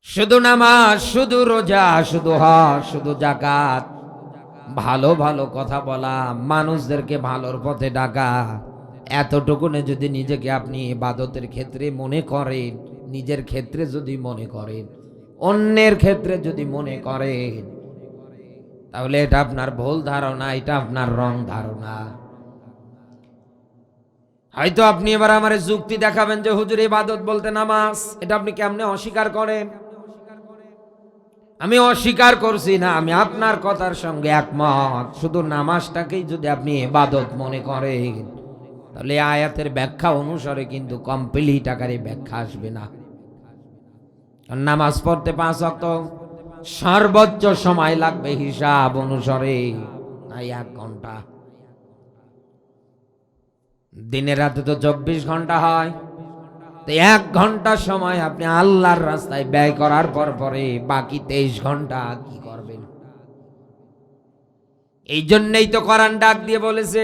শুধু নামাজ, শুধু রোজা, শুধু হজ, শুধু যাকাত, ভালো ভালো কথা বলা, মানুষদেরকে ভালোর পথে ডাকা, এতটুকুনে যদি নিজেকে আপনি ইবাদতের ক্ষেত্রে মনে করেন, নিজের ক্ষেত্রে যদি মনে করেন, অন্যের ক্ষেত্রে যদি মনে করেন, তাহলে এটা আপনার ভুল ধারণা, এটা আপনার রং ধারণা। হয়তো আপনি এবার আমার যুক্তি দেখাবেন যে হুজুর ইবাদত বলতে নামাজ, এটা আপনি কেমনে অস্বীকার করেন? আমি অস্বীকার করছি না, আমি আপনার কথার সঙ্গে একমত। শুধু নামাজটাকেই যদি আপনি ইবাদত মনে করেন, তাহলে আয়াতের ব্যাখ্যা অনুসারে কিন্তু কমপ্লিট আকারে ব্যাখ্যা আসবে না। নামাজ পড়তে 5 ওয়াক্ত সর্বোচ্চ সময় লাগবে হিসাব অনুসারে নাই 1 ঘন্টা। দিনে রাতে তো 24 ঘন্টা হয়, তো 1 ঘন্টা সময় আপনি আল্লাহর রাস্তায় ব্যয় করার পরে বাকি 23 ঘন্টা কি করবেন? এই জন্যই তো কোরআন ডাক দিয়ে বলেছে,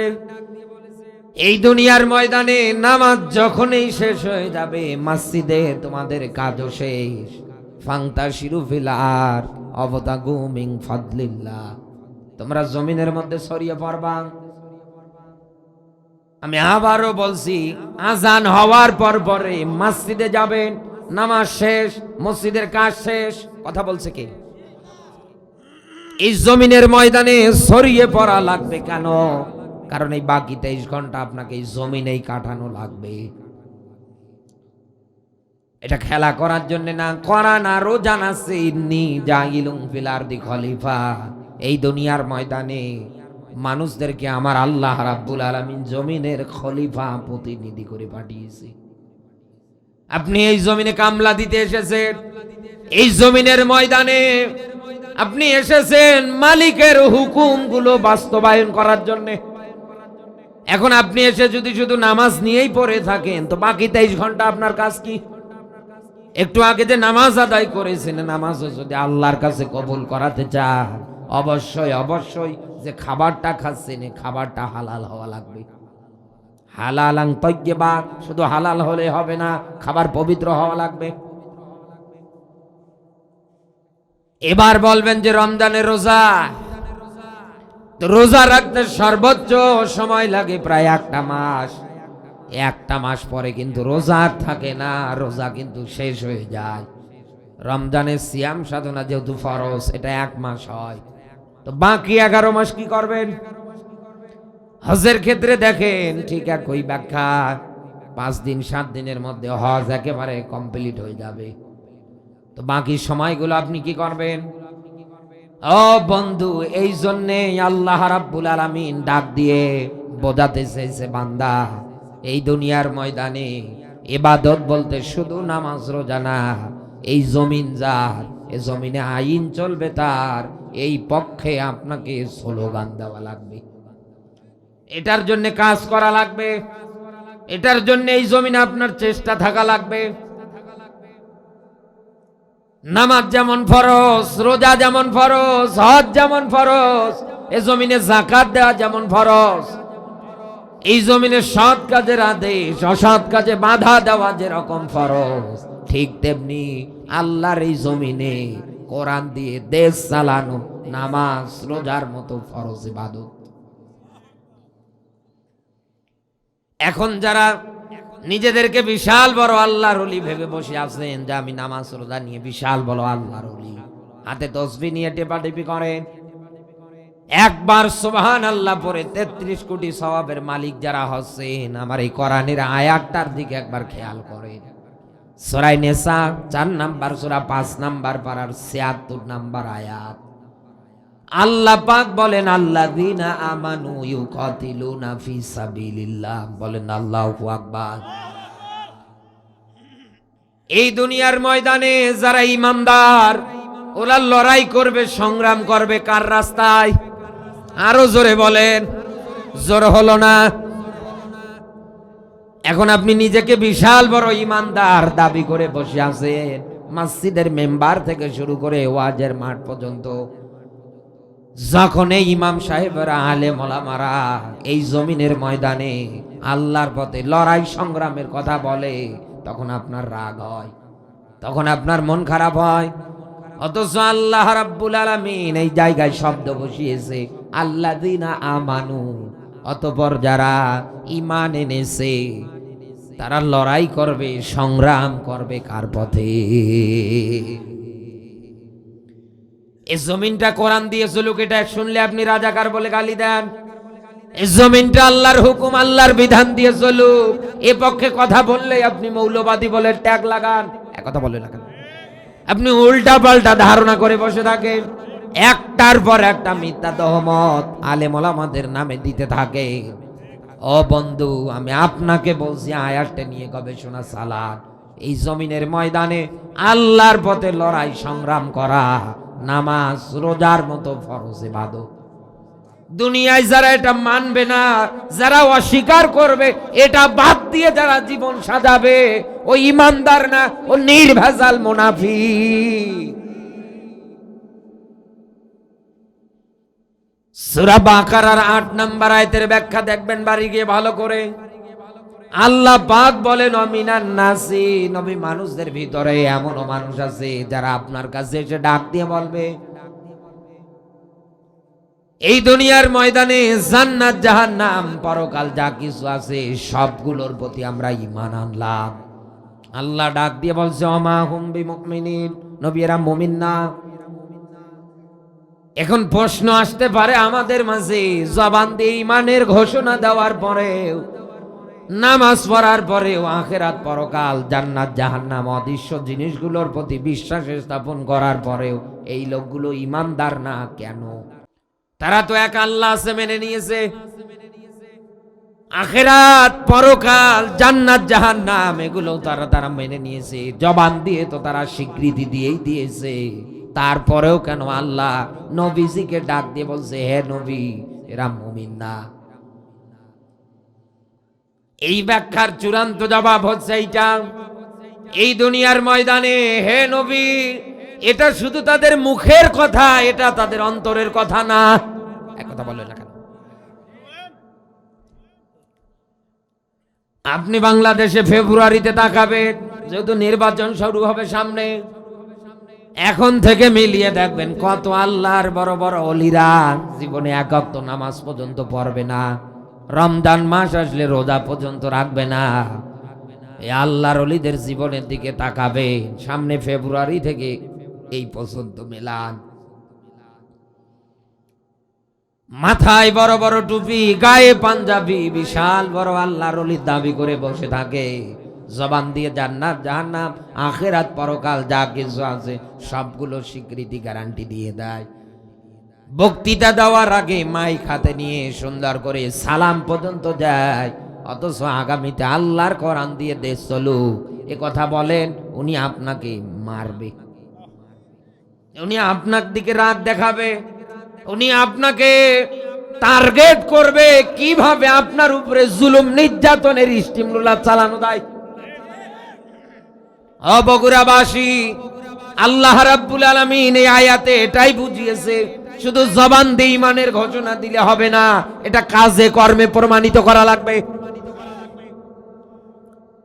এই দুনিয়ার ময়দানে নামাজ যখনই শেষ হয়ে যাবে, মসজিদে তোমাদের কাজও শেষ। ফান্তাশিরু ফিল আরদ ওয়াবতাগু মিন ফাদলিল্লাহ, তোমরা জমিনের মধ্যে ছড়িয়ে পড়বা। আমি আবারও বলছি, আজান হওয়ার পরে মসজিদে যাবেন, নামাজ শেষ, মসজিদের কাজ শেষ। কথা বলছে কে? এই জমিনের ময়দানে ছড়িয়ে পড়া লাগবে কেন? কারণ এই বাকি 23 ঘন্টা আপনাকে এই জমিনেই কাটানো লাগবে। এটা খেলা করার জন্য না। কোরআন আরো জানাচ্ছে, ইন্নী জাইলুন ফিল আরদি খলিফা, এই দুনিয়ার ময়দানে মানুষদেরকে আমার আল্লাহ রাব্বুল আলামিন জমিনের খলিফা, প্রতিনিধি করে পাঠিয়েছে। আপনি এই জমিনে কামলা দিতে এসেছেন, এই জমিনের ময়দানে আপনি এসেছেন মালিকের হুকুমগুলো বাস্তবায়ন করার জন্য। এখন আপনি এসে যদি শুধু নামাজ নিয়েই পড়ে থাকেন, তো বাকি 23 ঘন্টা আপনার কাজ কি? একটু আগে যে নামাজ আদায় করেছেন, নামাজও যদি আল্লাহর কাছে কবুল করাতে চান, অবশ্যই অবশ্যই যে খাবারটা খাচ্ছেন, খাবারটা হালাল হওয়া লাগবে। হালালাং তাইয়্যিবা, শুধু হালাল হলে হবে না, খাবার পবিত্র হওয়া লাগবে। এবার বলবেন যে রমজানের রোজা, তো রোজা রাখতে সর্বোচ্চ সময় লাগে প্রায় 1টা মাস। 1টা মাস পরে কিন্তু রোজা আর থাকে না, রোজা কিন্তু শেষ হয়ে যায়। রমজানের সিয়াম সাধনা যেহেতু ফরজ, এটা 1 মাস হয়, তো বাকি 11 মাস কি করবেন? হজের ক্ষেত্রে দেখেন ঠিক একই ব্যাখ্যা। 5 দিন 7 দিনের মধ্যে হজ একেবারে কমপ্লিট হয়ে যাবে, তো বাকি সময়গুলো আপনি কি করবেন? ও বন্ধু, এই জন্যে আল্লাহ রাব্বুল আলামিন ডাক দিয়ে বোঝাতে চেয়েছে, বান্দা এই দুনিয়ার ময়দানে ইবাদত বলতে শুধু নামাজ রোজা না, এই জমিন যার, এই জমিনে আইন চলবে তার, এই পক্ষে আপনাকে স্লোগান দেওয়া লাগবে, এটার জন্য কাজ করা লাগবে, এটার জন্য এই জমিনে আপনার চেষ্টা থাকা লাগবে। নামাজ যেমন ফরজ, রোজা যেমন ফরজ, হজ যেমন ফরজ, এই জমিনে যাকাত দেওয়া যেমন ফরজ, এই জমিনে সৎ কাজের আদেশ, অসৎ কাজে বাধা দেওয়া যেরকম ফরজ, ঠিক তেমনি আল্লাহর এই জমিনে কোরআন দিয়ে দেশ চালানো নামাজ রোজার মতো ফরজ ইবাদত। এখন যারা নিজেদেরকে বিশাল বড় আল্লাহর ওলি ভেবে বসে আছেন, যে আমি নামাজ রোজা নিয়ে বিশাল বড় আল্লাহর ওলি, হাতে তসবিহ নিয়ে টেপাটেপি করেন, একবার সুবহানাল্লাহ পড়ে 33 কোটি সওয়াবের মালিক যারা হচ্ছেন, আমার এই কোরআনের আয়াতটার দিকে একবার খেয়াল করেন। সূরা নিসা 4 নাম্বার সূরা 5 নাম্বার পারার 76 নাম্বার আয়াত। আল্লাহ পাক বলেন, আল্লাযীনা আমানু ইউকাতিলুনা ফি সাবিলিল্লাহ, বলেন আল্লাহু আকবার। এই দুনিয়ার ময়দানে যারা ঈমানদার, ওরা লড়াই করবে, সংগ্রাম করবে কার রাস্তায়? আরো জোরে বলেন, জোর হলো না। এখন আপনি নিজেকে বিশাল বড় ঈমানদার দাবি করে বসে আছেন, মসজিদের মেম্বার থেকে শুরু করে ওয়াজের মাঠ পর্যন্ত, যখন এই ইমাম সাহেবরা, আলেম ওলামারা এই জমিনের ময়দানে আল্লাহর পথে লড়াই সংগ্রামের কথা বলে, তখন আপনার রাগ হয়। তখন আপনার মন খারাপ হয়। অথচ আল্লাহ রাব্বুল আলামিন এই জায়গায় শব্দ বসিয়েছে আল্লাযিনা আমানু, অতঃপর যারা ঈমান এনেছে তারা লড়াই করবে, সংগ্রাম করবে কার পথে? এই জমিনটা কোরআন দিয়ে চলুক, এটা শুনলে আপনি রাজাকার বলে গালি দেন। এই জমিনটা আল্লাহর হুকুম, আল্লাহর বিধান দিয়ে চলুক, এ পক্ষে কথা বললে আপনি মৌলবাদী বলে ট্যাগ লাগান। এক কথা বলে লাগান, আপনি উল্টা পাল্টা ধারণা করে বসে থাকেন, একটার পর একটা মিথ্যা তহমত আলেম ওলামাদের নামে দিতে থাকে। ও বন্ধু, আমি আপনাকে বলছি আয়াতটা নিয়ে গবেষণা চালান। এই জমিনের ময়দানে আল্লাহর পথে লড়াই সংগ্রাম করা নামাজ রোজার মতো ফরজ ইবাদত। দুনিয়ায় যারা এটা মানবে না, যারা অস্বীকার করবে, এটা বাদ দিয়ে যারা জীবন সাজাবে, ও ইমানদার না, ও নির্ভেজাল মুনাফিক। সূরা বাকারার 8 নম্বর আয়াতের ব্যাখ্যা দেখবেন বাড়ি গিয়ে ভালো করে। আল্লাহ পাক বলেন অমিনান নাসি, নবী মানুষদের ভিতরে এমনও মানুষ আছে যারা আপনার কাছে এসে ডাক দিয়ে বলবে এই দুনিয়ার ময়দানে জান্নাত জাহান্নাম পরকাল যা কিছু আছে সবগুলোর প্রতি আমরা ঈমান আনলাম। আল্লাহ ডাক দিয়ে বলছে ওমা হুম বিমুমিনিন, নবী এরা মুমিন না। এখন প্রশ্ন আসতে পারে আমাদের মাঝে, জবান দিয়ে ঈমানের ঘোষণা দেওয়ার পরেও, নামাজ পড়ার পরেও, আখিরাত পরকাল জান্নাত জাহান্নাম অদৃশ্য জিনিসগুলোর প্রতি বিশ্বাস স্থাপন করার পরেও এই লোকগুলো ঈমানদার না কেন? তারা তো এক আল্লাহ আছে মেনে নিয়েছে, আখিরাত পরকাল জান্নাত জাহান্নাম এগুলো তারা মেনে নিয়েছে, জবান দিয়ে তো তারা স্বীকৃতি দিয়েই দিয়েছে। তারপরেও কেন আল্লাহ নবীজিকে ডাক দিয়ে বলছে হে নবী এরা মুমিন না? এই ব্যাখ্যার চূড়ান্ত জবাব হচ্ছে এইটা, এই দুনিয়ার ময়দানে হে নবী এটা শুধু তাদের মুখের কথা, এটা তাদের অন্তরের কথা না। এক কথা বলে না কেন? আপনি বাংলাদেশে ফেব্রুয়ারিতে তাকাবেন, যেহেতু নির্বাচন শুরু হবে সামনে, এখন থেকে মিলিয়ে দেখবেন কত আল্লাহর বড় বড় ওলিরা জীবনে এক ওয়াক্ত নামাজ পর্যন্ত পড়বে না, রমজান মাস আসলে রোজা পর্যন্ত রাখবে না। এই আল্লাহর ওলিদের জীবনের দিকে তাকাবে, সামনে ফেব্রুয়ারি থেকে এই পর্যন্ত মেলান, মাথায় বড় বড় টুপি, গায়ে পাঞ্জাবি, বিশাল বড় আল্লাহর ওলির দাবি করে বসে থাকে, জবান দিয়ে জান্নাত জাহান্নাম আখিরাত পরকাল যা কিছু আছে সবগুলো স্বীকৃতি গ্যারান্টি দিয়ে দেয়। বক্তৃতা দেওয়ার আগে মাইক হাতে নিয়ে সুন্দর করে সালাম পর্যন্ত যায়, অথচ আগামীতে আল্লাহর কোরআন দিয়ে দেশ চলুক এ কথা বলেন, উনি আপনাকে মারবে, উনি আপনার দিকে রাত দেখাবে, উনি আপনাকে টার্গেট করবে কিভাবে আপনার উপরে জুলুম নির্যাতনের স্টিমুলা চালানো যায়। ও বগুড়াবাসী, আল্লাহ রাব্বুল আলামিন এই আয়াতে এটাই বুঝিয়েছে, শুধু জবান দিয়ে ঈমানের ঘোষণা দিলে হবে না, এটা কাজে কর্মে প্রমাণিত করা লাগবে।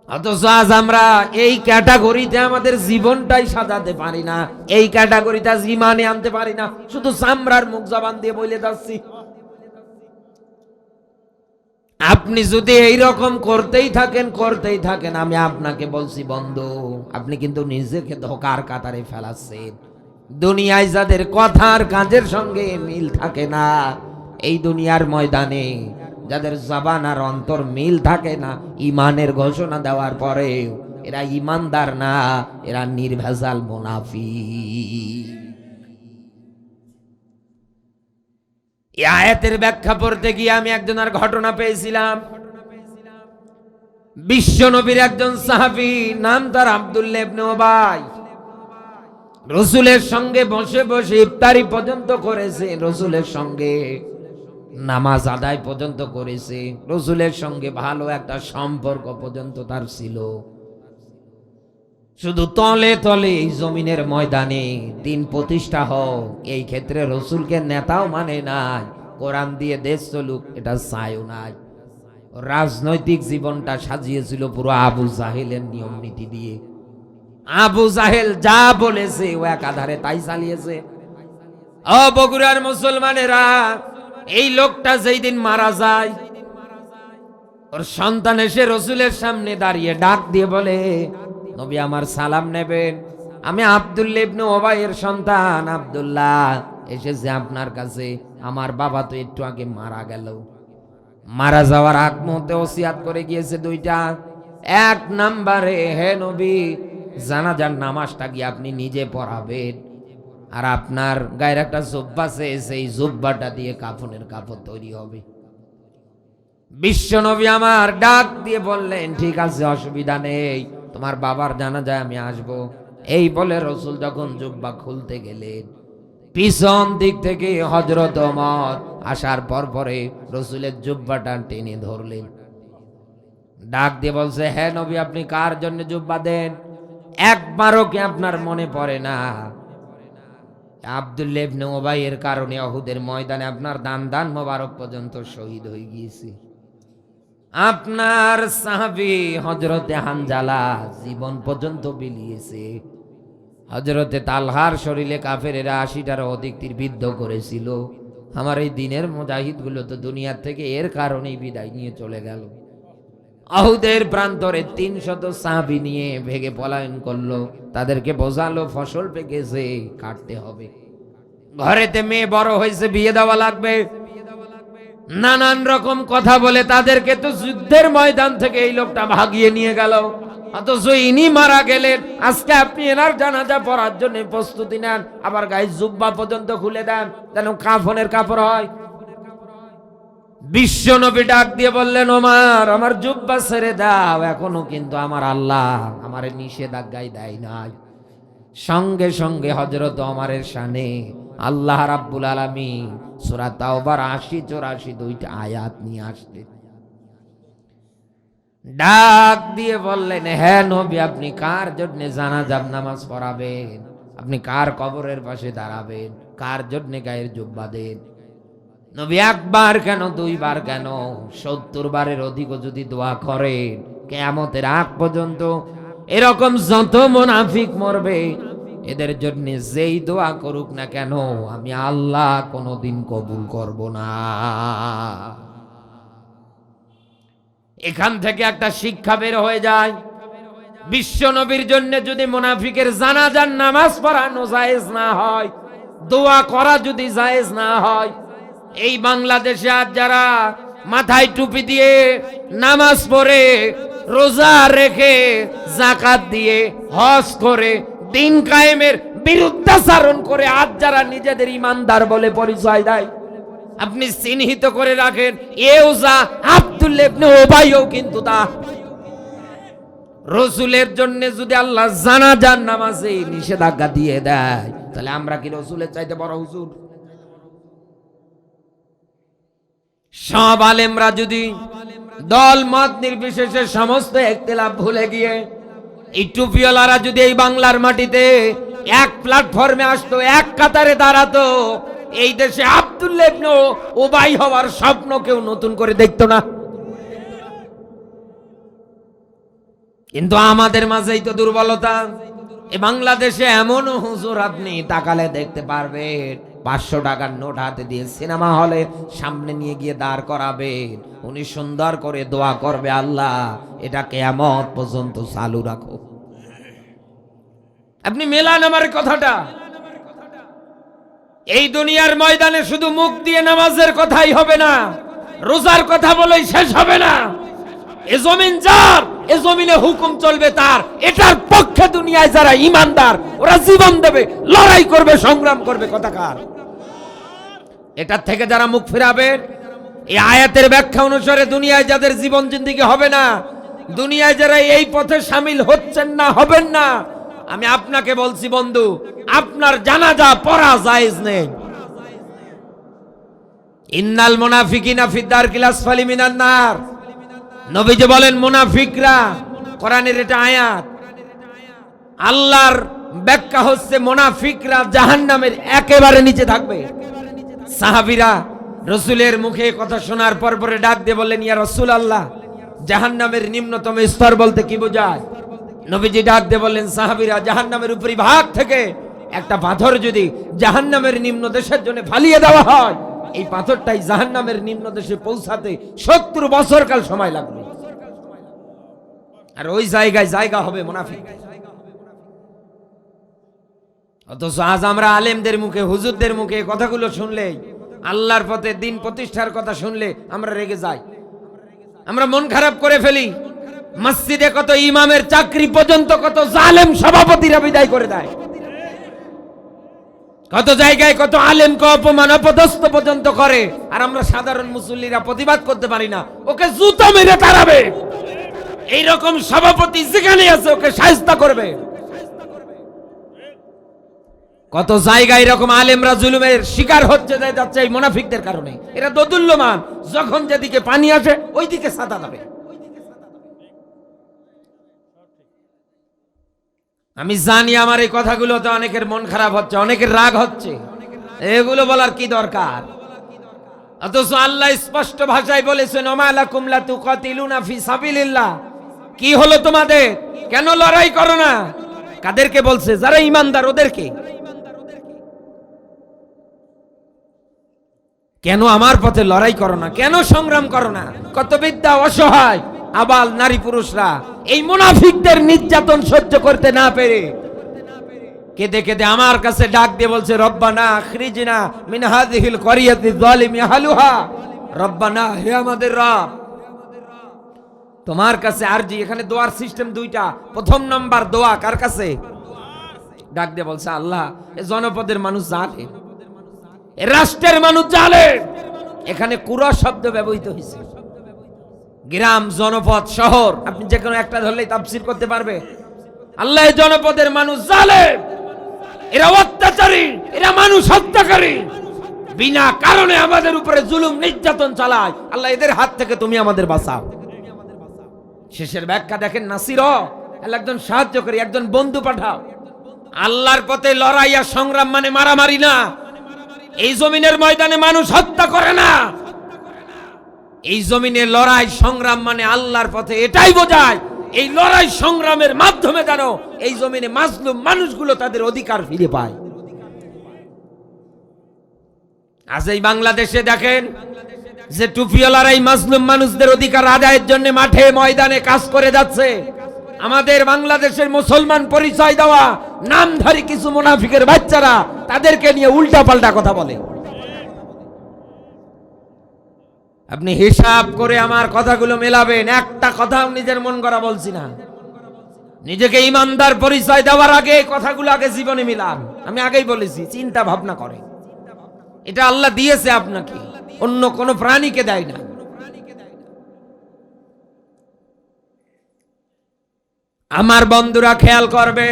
অথচ আজ আমরা এই ক্যাটাগরিতে আমাদের জীবনটাই সাজাতে পারি না, এই ক্যাটাগরিতে আজ ঈমানে আনতে পারি না, শুধু চামড়ার মুখ জবান দিয়ে বলে যাচ্ছি। আপনি যদি এই রকম করতেই থাকেন, আমি আপনাকে বলছি বন্ধু, আপনি কিন্তু নিজেকে ধোকার কাতারে ফেলাচ্ছেন। দুনিয়ায় যাদের কথার কাজের সঙ্গে মিল থাকে না, এই দুনিয়ার ময়দানে যাদের জবান আর অন্তর মিল থাকে না, ঈমানের ঘোষণা দেওয়ার পরেও এরা ঈমানদার না, এরা নির্ভেজাল মুনাফিক। এই আয়াতের ব্যাখ্যা পড়তে গিয়ে আমি একজনের ঘটনা পেয়েছিলাম। বিশ্ব নবীর একজন সাহাবী, নাম তার আব্দুল্লাহ ইবনে উবাই, রাসূলের সঙ্গে বসে বসে ইফতারি পর্যন্ত করেছে, রাসূলের সঙ্গে নামাজ আদায় পর্যন্ত করেছে, রাসূলের সঙ্গে ভালো একটা সম্পর্ক পর্যন্ত তার ছিল। শুধু তলে তলে এই জমিনের ময়দানে দিন প্রতিষ্ঠা হোক এই ক্ষেত্রে রাসূলকে নেতাও মানে নাই, কোরআন দিয়ে দেশ চলুক এটা চায়ও নাই। রাজনৈতিক জীবনটা সাজিয়েছিল পুরো আবু জাহেলের নিয়ম নীতি দিয়ে। আবু জাহেল যা বলেছে ও একাধারে তাই চালিয়েছে। ও বগুড়ার মুসলমানেরা, এই লোকটা যেই দিন মারা যায়, ওর সন্তান এসে রসুলের সামনে দাঁড়িয়ে ডাক দিয়ে বলে, নবী আমার সালাম নেবেন, আমি আব্দুল্লাহ ইবনে উবাইয়ের সন্তান আব্দুল্লাহ এসেছে আপনার কাছে। আমার বাবা তো একটু আগে মারা গেল। মারা যাওয়ার আগ মুহূর্তে ওসিয়াত করে গিয়েছে দুইটা। এক নম্বরে, হে নবী, জানাজার নামাজটা গিয়ে আপনি নিজে পড়াবেন, আর আপনার গায়ের একটা জুব্বা আছে, সেই জুব্বাটা দিয়ে কাফনের কাপড় তৈরি হবে। বিশ্ব নবী আমার ডাক দিয়ে বললেন, ঠিক আছে, অসুবিধা নেই, তোমার বাবার জানাজায় আমি আসব। এই বলে রসুল যখন জুব্বা খুলতে গেলেন, পিছন দিক থেকে হযরত ওমর আসার পরে রসুলের জুব্বাটা টেনে ধরলেন। ডাক দিয়ে বলছে, হে নবী, আপনি কার জন্য জুব্বা দেন? একবারও কি আপনার মনে পড়ে না আব্দুল্লাহ ইবনে উবাইয়ের কারণে উহুদের ময়দানে আপনার দান মোবারক পর্যন্ত শহীদ হয়ে গিয়েছে? আপনার সাহাবী হযরতে হানজালা জীবন পর্যন্ত বিলিয়েছে। হযরতে তালহার শরীরে কাফেরেরা ৮০টারও অধিক তীর বিদ্ধ করেছিল। আমার এই দিনের মুজাহিদ গুলো তো দুনিয়ার থেকে এর কারণেই বিদায় নিয়ে চলে গেল। উহুদের প্রান্তরে ৩০০ সাহাবী নিয়ে ভেগে পলায়ন করলো। তাদেরকে বোঝালো ফসল পেকেছে, কাটতে হবে, ঘরেতে মেয়ে বড় হয়েছে, বিয়ে দেওয়া লাগবে, নানান রকম কথা বলে তাদেরকে তো যুদ্ধের ময়দান থেকে এই লোকটা ভাগিয়ে নিয়ে গেল। অথচ ইনি মারা গেলেন, আজকে আপনি এনার জানাজা পড়ার জন্য প্রস্তুতি নেন, আবার গায়ে জুব্বা পর্যন্ত খুলে দেন যেন কাফনের কাপড় হয়। বিশ্ব নবী ডাক দিয়ে বললেন, ওমর, আমার জুব্বা ছেড়ে দাও, এখনো কিন্তু আমার আল্লাহ আমার নিষেধাজ্ঞায় দেয় নাই। সঙ্গে সঙ্গে হযরত ওমরের শানে আল্লাহ রাব্বুল আলামিন সূরা তাওবার ৮০-৮৪ দুইটা আয়াত নিয়ে আসলেন। ডাক দিয়ে বললেন, হে নবী, আপনি কার জন্য জানাজার নামাজ পড়াবেন? আপনি কার কবরের পাশে দাঁড়াবেন? কার জন্য গায়ের জুব্বা দেন? নবী একবার কেন, দুইবার কেন, ৭০ বারের অধিকও যদি দোয়া করেন, কিয়ামতের আগ পর্যন্ত এরকম যত মুনাফিক মরবে, এদের জন্য যেই দোয়া করুক না কেন, আমি আল্লাহ কোনোদিন কবুল করব না। এখান থেকে একটা শিক্ষা বের হয়ে যায়, বিশ্ব নবীর জন্য যদি মুনাফিকের জানাজার নামাজ পড়ানো জায়েজ না হয়, দোয়া করা যদি জায়েজ না হয়, এই বাংলাদেশে আজ যারা মাথায় টুপি দিয়ে নামাজ পড়ে, রোজা রেখে, যাকাত দিয়ে, হজ করে, দিন কায়েমের বিরুদ্ধাচরণ করে আজ যারা নিজেদের ইমানদার বলে পরিচয় দেয়, আপনি চিহ্নিত করে রাখেন, এও যা আব্দুল্লাহ ইবনে উবাইও কিন্তু তা। রসুলের জন্য যদি আল্লাহ জানাজার নামাজে নিষেধাজ্ঞা দিয়ে দেয়, তাহলে আমরা কি রসুলের চাইতে বড় হুজুর? সব আলেমরা যদি দল মত নির্বিশেষে সমস্ত ইখতিলাফ ভুলে গিয়ে এই টুপিওয়ালারা যদি এই বাংলার মাটিতে এক প্ল্যাটফর্মে আসতো, এক কাতারে দাঁড়াতো, এই দেশে আব্দুল্লাহ ইবনে উবাই হওয়ার স্বপ্ন কেউ নতুন করে দেখতো না। কিন্তু আমাদের মাঝেই তো দুর্বলতা। এই বাংলাদেশে এমন হুজুর আপনি তাকালে দেখতে পারবেন, ৫০০ টাকার নোট হাতে দিয়ে সিনেমা হলে সামনে নিয়ে গিয়ে দাঁড় করাবেন, উনি সুন্দর করে দোয়া করবে, আল্লাহ এটা কিয়ামত পর্যন্ত চালু রাখো। আপনি মেলান আমার কথাটা। এই দুনিয়ার ময়দানে শুধু মুখ দিয়ে নামাজের কথাই হবে না, রোজার কথা বলেই শেষ হবে না। এ জমিন যার, এ জমিনে হুকুম চলবে তার, এটার পক্ষে দুনিয়ায় যারা ইমানদার ওরা জীবন দেবে, লড়াই করবে, সংগ্রাম করবে। কথাকার এটার থেকে যারা মুখ ফিরাবে, এই আয়াতের ব্যাখ্যা অনুসারে দুনিয়ায় যাদের জীবন জিন্দেগি হবে না, দুনিয়ায় যারা এই পথে শামিল হচ্ছেন না, হবেন না, আমি আপনাকে বলছি বন্ধু, আপনার জানাজা পড়া জায়েজ নেই। ইন্নাল মুনাফিকিনা ফি দারকিল আসফালি মিনান নার, নবীজি বলেন মুনাফিকরা, কোরআনের এটা আয়াত, আল্লাহর ব্যাখ্যা হচ্ছে মুনাফিকরা জাহান্নামের একেবারে নিচে থাকবে। সাহাবীরা রাসূলের মুখে কথা শোনার পরে ডাক দিয়ে বললেন, ইয়া রাসূলুল্লাহ, জাহান্নামের নিম্নতম স্তর বলতে কি বোঝায়? নবীজি ডাক দিয়ে বললেন, সাহাবীরা, জাহান্নামের উপরি ভাগ থেকে একটা পাথর যদি জাহান্নামের নিম্ন দেশের জন্য ফালিয়ে দেওয়া হয়, এই পাথরটাই জাহান্নামের নিম্ন দেশে পৌঁছাতে 70 বছর কাল সময় লাগবে। আর ওই জায়গায় জায়গা হবে মুনাফিক। অথচ আজ আমরা আলেমদের মুখে, হুজুরদের মুখে কথাগুলো শুনলেই, আল্লাহর পথে দিন প্রতিষ্ঠার কথা শুনলে আমরা রেগে যাই, আমরা মন খারাপ করে ফেলি। মসজিদে কত ইমামের চাকরি পর্যন্ত কত জালেম সভাপতিরা বিদায় করে দেয়, কত জায়গায় কত আলেমকে অপমান অপদস্থ পর্যন্ত করে, আর আমরা সাধারণ মুসল্লিরা প্রতিবাদ করতে পারি না। ওকে জুতো মেরে তাড়াবে, এইরকম সভাপতি যেখানে আছে ওকে শায়েস্তা করবে। কত জায়গায় এরকম আলেমরা জুলুমের শিকার হচ্ছে যাচ্ছে এই মুনাফিকদের কারণে। এরা দোদুল্যমান, যখন যেদিকে পানি আসে ওই দিকে ছাতা দেবে। আমি জানি আমার এই কথাগুলোতে অনেকের মন খারাপ হচ্ছে, অনেকের রাগ হচ্ছে, এগুলো বলার কি দরকার? অথচ আল্লাহ স্পষ্ট ভাষায় বলেছেন, ওমা লাকুম লা তুকাতিলুনা ফি সাবিলিল্লাহ, কি হলো তোমাদের, কেন লড়াই করো না? কাদেরকে বলছে? যারা ঈমানদার ওদেরকে। কেন আমার পথে লড়াই করো না, কেন সংগ্রাম করো না? কত বিদ্যা অসহায় আবাল নারী পুরুষরা এই মুনাফিকদের নির্যাতন সহ্য করতে না পেরে কেঁদে কেঁদে আমার কাছে ডাক দিয়ে বলছে, রব্বানা আখরিজনা মিন হাযিহিল ক্বরিয়াতি যালিমি আহলুহা। রব্বানা, হে আমাদের রব, তোমার কাছে আরজি। এখানে দোয়ার সিস্টেম দুইটা। প্রথম নাম্বার দোয়া কার কাছে? ডাক দিয়ে বলছে, আল্লাহ, এই জনপদের মানুষ জালেম, এই রাষ্ট্রের মানুষ জালেম। এখানে কুরা শব্দ ব্যবহৃত হয়েছে। গ্রাম, জনপদ, শহর, আপনি যে কোনো একটা ধরলেই তাফসীর করতে পারবে। আল্লাহ, এই জনপদের মানুষ জালেম, এরা অত্যাচারী, এরা মানুষ হত্যাকারী, বিনা কারণে আমাদের উপরে জুলুম নির্যাতন চালায়। আল্লাহ, এদের হাত থেকে তুমি আমাদের বাঁচাও। শেষের ব্যাখ্যা দেখেন, নাসির, আল্লাহ একজন সাহায্যকারী, একজন বন্ধু পাঠাও। আল্লাহর পথে লড়াই আর সংগ্রাম মানে মারামারি না। এই জমিনের ময়দানে মানুষ হত্যা করে না। এই জমিনে লড়াই সংগ্রাম মানে আল্লাহর পথে এটাই বোঝায় এই লড়াই সংগ্রামের মাধ্যমে যেন এই জমিনে মাজলুম মানুষগুলো তাদের অধিকার ফিরে পায়। আজ এই বাংলাদেশে দেখেন যে টুপিওয়ালারা এই মাজলুম মানুষদের অধিকার আদায়ের জন্য মাঠে ময়দানে কাজ করে যাচ্ছে। আমাদের বাংলাদেশের মুসলমান পরিচয় দেওয়া নামধারী কিছু মুনাফিকের বাচ্চারা তাদেরকে নিয়ে উল্টা পাল্টা কথা বলে। আপনি হিসাব করে আমার কথাগুলো মেলাবেন। একটা কথাও নিজের মন করা বলছি না। নিজেকে ইমানদার পরিচয় দেওয়ার আগে কথাগুলো আগে জীবনে মিলান। আমি আগেই বলেছি, চিন্তা ভাবনা করে। এটা আল্লাহ দিয়েছে আপনাকে, অন্য কোন প্রাণীকে দেয় না। আমার বন্ধুরা খেয়াল করবে,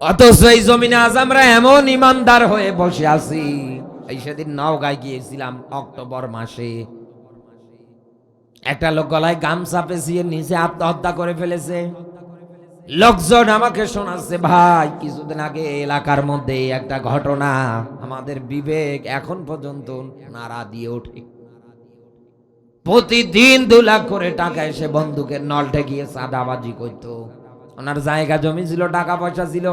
অথচ এই জমিনে আজ আমরা এমন ইমানদার হয়ে বসে আছি। এই সেদিন নওগাঁয় গিয়েছিলাম অক্টোবর মাসে, একটা লোক গলায় গামছা পেঁচিয়ে নিচে আত্মহত্যা করে ফেলেছে। লোকজন আমাকে শোনাচ্ছে, ভাই কিছুদিন আগে এলাকার মধ্যে একটা ঘটনা, আমাদের বিবেক এখন পর্যন্ত নাড়া দিয়ে ওঠে। প্রতিদিন 2 লাখ করে টাকা এসে বন্দুকের নল ঠেকিয়ে চাঁদাবাজি করতো। ওনার জায়গা জমি ছিল, টাকা পয়সা ছিল।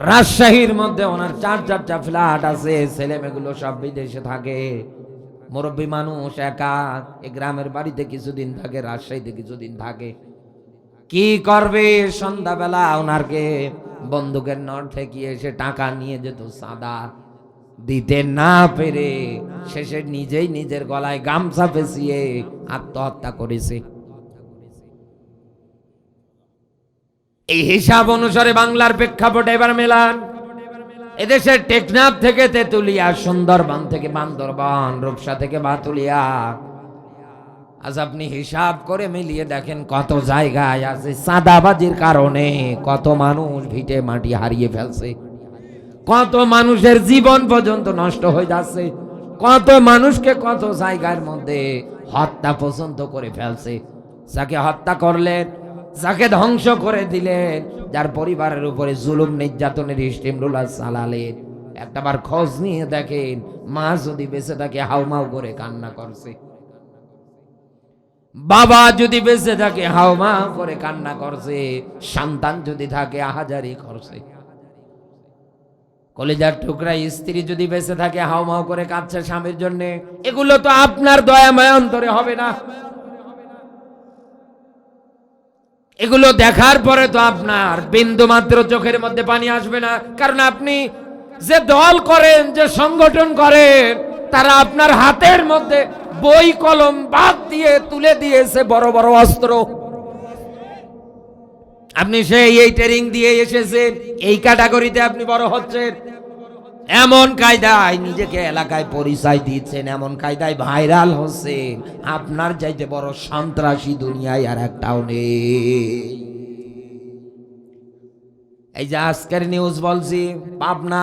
রাজশাহীর মধ্যে ওনার 4-4টা ফ্ল্যাট আছে, ছেলে মেয়েগুলো সব বিদেশে থাকে। মুরব্বী মানুষ, একা, এই গ্রামের বাড়িতে কিছুদিন থাকে, রাজশাহীতে কিছুদিন থাকে। কি করবে? সন্ধ্যাবেলা ওনারকে বন্দুকের নল ঠেকিয়ে এসে টাকা নিয়ে যেত, চাঁদা দিতে না পেরে শেষে নিজেই নিজের গলায় গামছা পেঁচিয়ে আত্মহত্যা করেছে। এই হিসাব অনুসারে বাংলার প্রেক্ষাপটে এবার মেলান। এদেশের টেকনাফ থেকে তেতুলিয়া, সুন্দরবন থেকে বান্দরবান, রূপসা থেকে বাতুলিয়া, আজ আপনি হিসাব করে মিলিয়ে দেখেন কত জায়গায় আছে চাঁদাবাজির কারণে কত মানুষ ভিটে মাটি হারিয়ে ফেলছে, কত মানুষের জীবন পর্যন্ত নষ্ট হয়ে যাচ্ছে, কত মানুষকে কত জায়গার মধ্যে হত্যা পর্যন্ত করে ফেলছে। যাকে হত্যা করলেন, যাকে ধ্বংস করে দিলেন, যার পরিবারের উপরে জুলুম নির্যাতনের স্টিমরোলার চালালেন, একটাবার খোঁজ নিয়ে দেখেন মা যদি বেঁচে থাকে হাউমাউ করে কান্না করছে। বাবা যদি বেঁচে থাকে হাওমা করে কান্না করছে, সন্তান যদি থাকে আহাজারি করছে, কলিজার টুকরা স্ত্রী যদি বেঁচে থাকে হাওমাও করে কাঁদছে স্বামীর জন্য। এগুলো তো আপনার দয়াময় অন্তরে হবে না। এগুলো দেখার পরে তো আপনার বিন্দু মাত্র চোখের মধ্যে পানি আসবে না। কারণ আপনি যে দল করেন, যে সংগঠন করেন, তারা আপনার হাতের মধ্যে বই কলম বাদ দিয়ে তুলে দিয়েছে বড় বড় অস্ত্র। আপনি এই ট্রেনিং দিয়ে এসেছেন, এই ক্যাটাগরিতে আপনি বড় হচ্ছেন, এমন কায়দায় নিজেকে এলাকায় পরিচয় দিচ্ছেন, এমন কায়দায় ভাইরাল হচ্ছেন, আপনার চাইতে বড় সন্ত্রাসী দুনিয়ায় আর একটাও নেই। এই যে আজকের নিউজ বলছি, পাবনা,